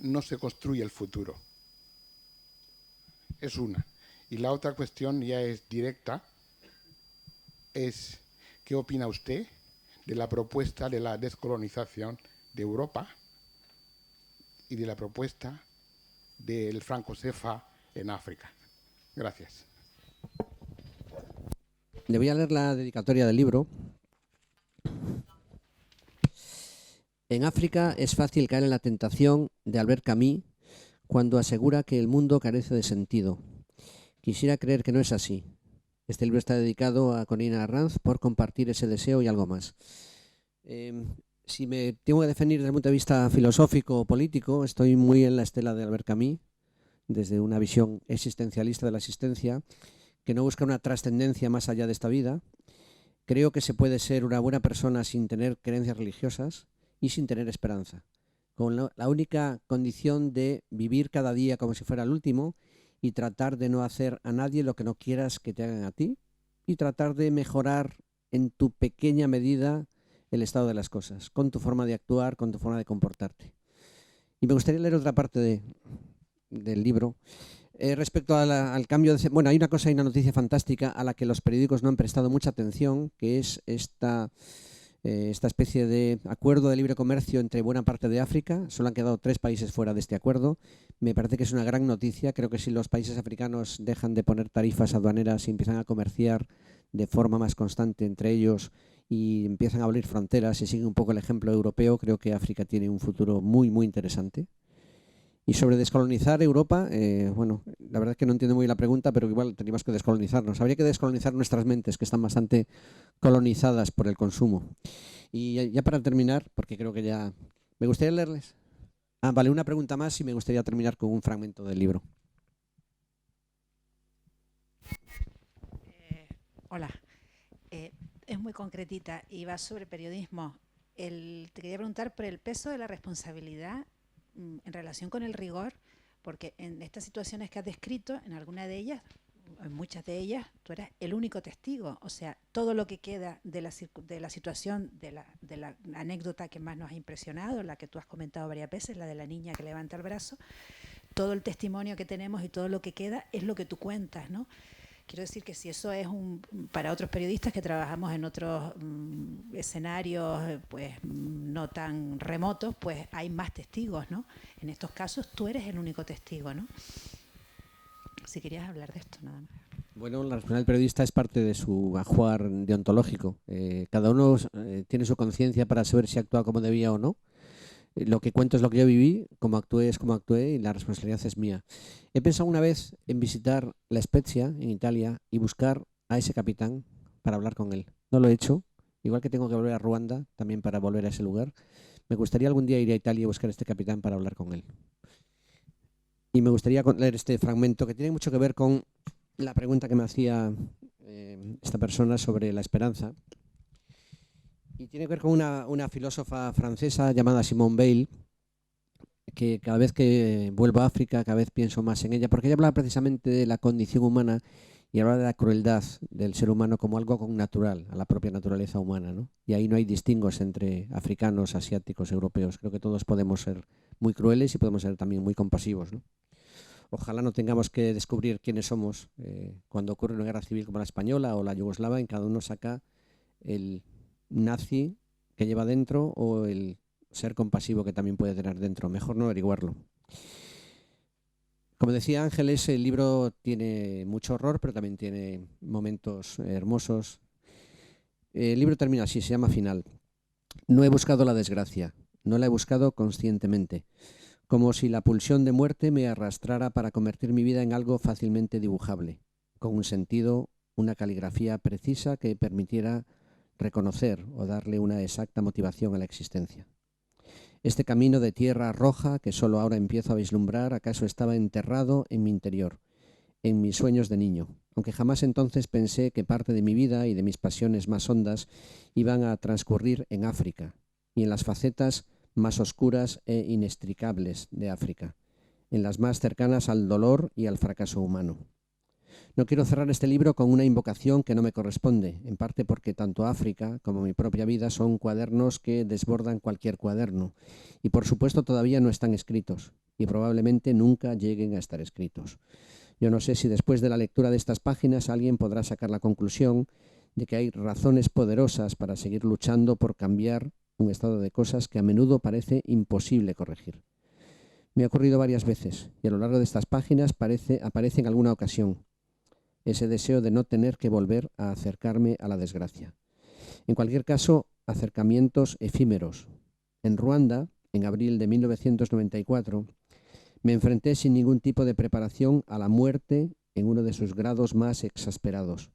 no se construye el futuro. Es una. Y la otra cuestión ya es directa, es ¿qué opina usted de la propuesta de la descolonización de Europa y de la propuesta del Franco Cefa en África? Gracias. Le voy a leer la dedicatoria del libro. En África es fácil caer en la tentación de Albert Camus cuando asegura que el mundo carece de sentido. Quisiera creer que no es así. Este libro está dedicado a Corina Arranz por compartir ese deseo y algo más. Si me tengo que definir desde el punto de vista filosófico o político, estoy muy en la estela de Albert Camus, desde una visión existencialista de la existencia, que no busca una trascendencia más allá de esta vida. Creo que se puede ser una buena persona sin tener creencias religiosas y sin tener esperanza. con la única condición de vivir cada día como si fuera el último y tratar de no hacer a nadie lo que no quieras que te hagan a ti y tratar de mejorar en tu pequeña medida el estado de las cosas, con tu forma de actuar, con tu forma de comportarte. Y me gustaría leer otra parte del libro. Respecto al cambio de... Bueno, hay una cosa, hay una noticia fantástica a la que los periódicos no han prestado mucha atención, que es esta especie de acuerdo de libre comercio entre buena parte de África. Solo han quedado 3 países fuera de este acuerdo. Me parece que es una gran noticia. Creo que si los países africanos dejan de poner tarifas aduaneras y empiezan a comerciar de forma más constante entre ellos y empiezan a abrir fronteras y siguen un poco el ejemplo europeo, creo que África tiene un futuro muy, muy interesante. Y sobre descolonizar Europa, bueno, la verdad es que no entiendo muy bien la pregunta, pero igual tenemos que descolonizarnos. Habría que descolonizar nuestras mentes, que están bastante colonizadas por el consumo. Y ya para terminar, porque creo que ya... ¿Me gustaría leerles? Vale, una pregunta más y me gustaría terminar con un fragmento del libro. Hola. Es muy concretita y va sobre periodismo. Te quería preguntar por el peso de la responsabilidad en relación con el rigor, porque en estas situaciones que has descrito, en alguna de ellas, en muchas de ellas, tú eras el único testigo. O sea, todo lo que queda de la situación, de la anécdota que más nos ha impresionado, la que tú has comentado varias veces, la de la niña que levanta el brazo, todo el testimonio que tenemos y todo lo que queda es lo que tú cuentas, ¿no? Quiero decir que si eso es para otros periodistas que trabajamos en otros escenarios pues no tan remotos, pues hay más testigos, ¿no? En estos casos tú eres el único testigo, ¿no? Si querías hablar de esto, nada más. Bueno, la responsabilidad del periodista es parte de su ajuar deontológico. Cada uno tiene su conciencia para saber si actúa como debía o no. Lo que cuento es lo que yo viví, como actué es como actué y la responsabilidad es mía. He pensado una vez en visitar La Spezia, en Italia, y buscar a ese capitán para hablar con él. No lo he hecho, igual que tengo que volver a Ruanda, también para volver a ese lugar. Me gustaría algún día ir a Italia y buscar a este capitán para hablar con él. Y me gustaría leer este fragmento que tiene mucho que ver con la pregunta que me hacía esta persona sobre la esperanza. Y tiene que ver con una filósofa francesa llamada Simone Weil, que cada vez que vuelvo a África, cada vez pienso más en ella, porque ella hablaba precisamente de la condición humana y hablaba de la crueldad del ser humano como algo connatural, a la propia naturaleza humana, ¿no? Y ahí no hay distingos entre africanos, asiáticos, europeos. Creo que todos podemos ser muy crueles y podemos ser también muy compasivos, ¿no? Ojalá no tengamos que descubrir quiénes somos cuando ocurre una guerra civil como la española o la yugoslava, en cada uno saca el nazi que lleva dentro o el ser compasivo que también puede tener dentro. Mejor no averiguarlo. Como decía Ángeles, el libro tiene mucho horror, pero también tiene momentos hermosos. El libro termina así, se llama Final. No he buscado la desgracia, no la he buscado conscientemente, como si la pulsión de muerte me arrastrara para convertir mi vida en algo fácilmente dibujable, con un sentido, una caligrafía precisa que permitiera reconocer o darle una exacta motivación a la existencia. Este camino de tierra roja que solo ahora empiezo a vislumbrar, acaso estaba enterrado en mi interior, en mis sueños de niño, aunque jamás entonces pensé que parte de mi vida y de mis pasiones más hondas iban a transcurrir en África y en las facetas más oscuras e inextricables de África, en las más cercanas al dolor y al fracaso humano. No quiero cerrar este libro con una invocación que no me corresponde, en parte porque tanto África como mi propia vida son cuadernos que desbordan cualquier cuaderno y por supuesto todavía no están escritos y probablemente nunca lleguen a estar escritos. Yo no sé si después de la lectura de estas páginas alguien podrá sacar la conclusión de que hay razones poderosas para seguir luchando por cambiar un estado de cosas que a menudo parece imposible corregir. Me ha ocurrido varias veces y a lo largo de estas páginas aparece en alguna ocasión ese deseo de no tener que volver a acercarme a la desgracia. En cualquier caso, acercamientos efímeros. En Ruanda, en abril de 1994, me enfrenté sin ningún tipo de preparación a la muerte en uno de sus grados más exasperados.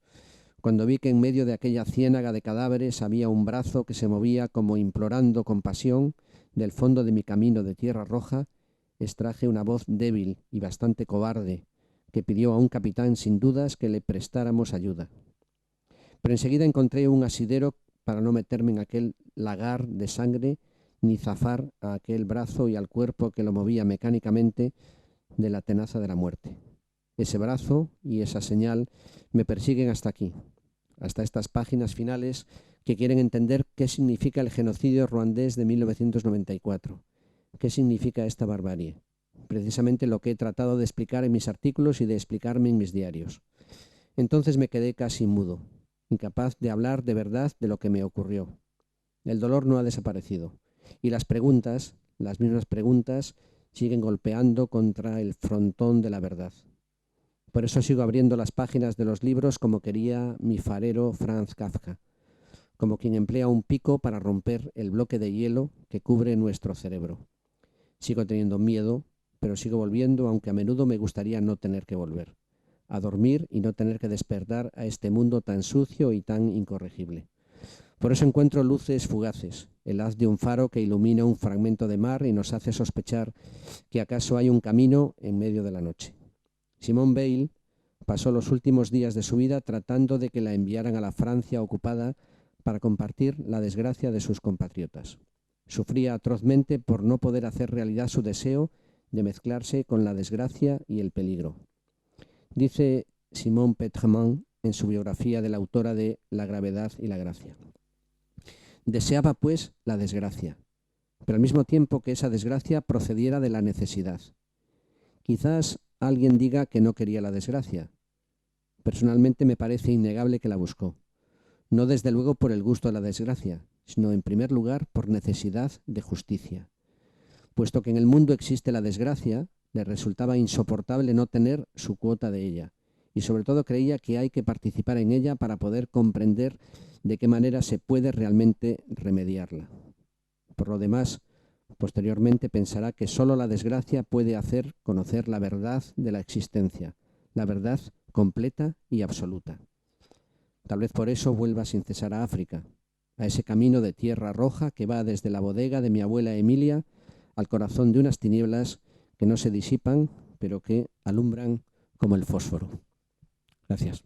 Cuando vi que en medio de aquella ciénaga de cadáveres había un brazo que se movía como implorando compasión, del fondo de mi camino de tierra roja, extraje una voz débil y bastante cobarde, que pidió a un capitán sin dudas que le prestáramos ayuda. Pero enseguida encontré un asidero para no meterme en aquel lagar de sangre ni zafar a aquel brazo y al cuerpo que lo movía mecánicamente de la tenaza de la muerte. Ese brazo y esa señal me persiguen hasta aquí, hasta estas páginas finales que quieren entender qué significa el genocidio ruandés de 1994, qué significa esta barbarie. Precisamente lo que he tratado de explicar en mis artículos y de explicarme en mis diarios. Entonces me quedé casi mudo, incapaz de hablar de verdad de lo que me ocurrió. El dolor no ha desaparecido y las preguntas, las mismas preguntas, siguen golpeando contra el frontón de la verdad. Por eso sigo abriendo las páginas de los libros como quería mi farero Franz Kafka, como quien emplea un pico para romper el bloque de hielo que cubre nuestro cerebro. Sigo teniendo miedo, pero sigo volviendo, aunque a menudo me gustaría no tener que volver, a dormir y no tener que despertar a este mundo tan sucio y tan incorregible. Por eso encuentro luces fugaces, el haz de un faro que ilumina un fragmento de mar y nos hace sospechar que acaso hay un camino en medio de la noche. Simone Weil pasó los últimos días de su vida tratando de que la enviaran a la Francia ocupada para compartir la desgracia de sus compatriotas. Sufría atrozmente por no poder hacer realidad su deseo de mezclarse con la desgracia y el peligro. Dice Simone Petremont en su biografía de la autora de La gravedad y la gracia. Deseaba, pues, la desgracia, pero al mismo tiempo que esa desgracia procediera de la necesidad. Quizás alguien diga que no quería la desgracia. Personalmente me parece innegable que la buscó. No desde luego por el gusto de la desgracia, sino en primer lugar por necesidad de justicia. Puesto que en el mundo existe la desgracia, le resultaba insoportable no tener su cuota de ella, y sobre todo creía que hay que participar en ella para poder comprender de qué manera se puede realmente remediarla. Por lo demás, posteriormente pensará que sólo la desgracia puede hacer conocer la verdad de la existencia, la verdad completa y absoluta. Tal vez por eso vuelva sin cesar a África, a ese camino de tierra roja que va desde la bodega de mi abuela Emilia al corazón de unas tinieblas que no se disipan, pero que alumbran como el fósforo. Gracias.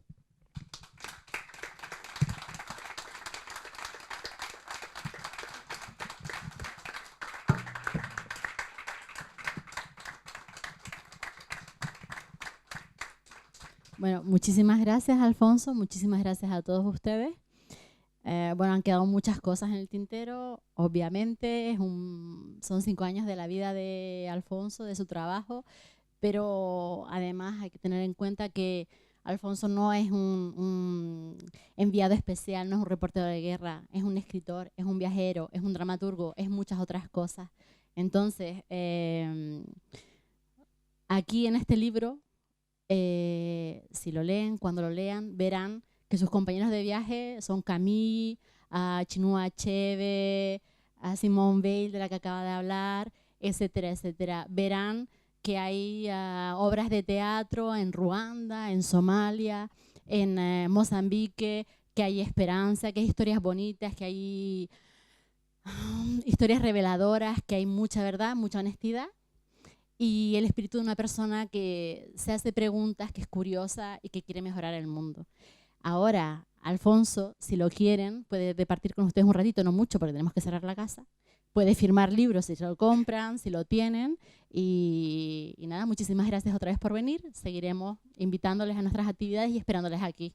Bueno, muchísimas gracias, Alfonso. Muchísimas gracias a todos ustedes. Bueno, han quedado muchas cosas en el tintero. Obviamente, son 5 años de la vida de Alfonso, de su trabajo, pero además hay que tener en cuenta que Alfonso no es un enviado especial, no es un reportero de guerra, es un escritor, es un viajero, es un dramaturgo, es muchas otras cosas. Entonces, aquí en este libro, si lo leen, cuando lo lean, verán que sus compañeros de viaje son Camille, Chinua Achebe, Simone Weil, de la que acaba de hablar, etcétera, etcétera. Verán que hay obras de teatro en Ruanda, en Somalia, en Mozambique, que hay esperanza, que hay historias bonitas, que hay historias reveladoras, que hay mucha verdad, mucha honestidad. Y el espíritu de una persona que se hace preguntas, que es curiosa y que quiere mejorar el mundo. Ahora, Alfonso, si lo quieren, puede departir con ustedes un ratito, no mucho, porque tenemos que cerrar la casa. Puede firmar libros si se lo compran, si lo tienen. Y nada, muchísimas gracias otra vez por venir. Seguiremos invitándoles a nuestras actividades y esperándoles aquí.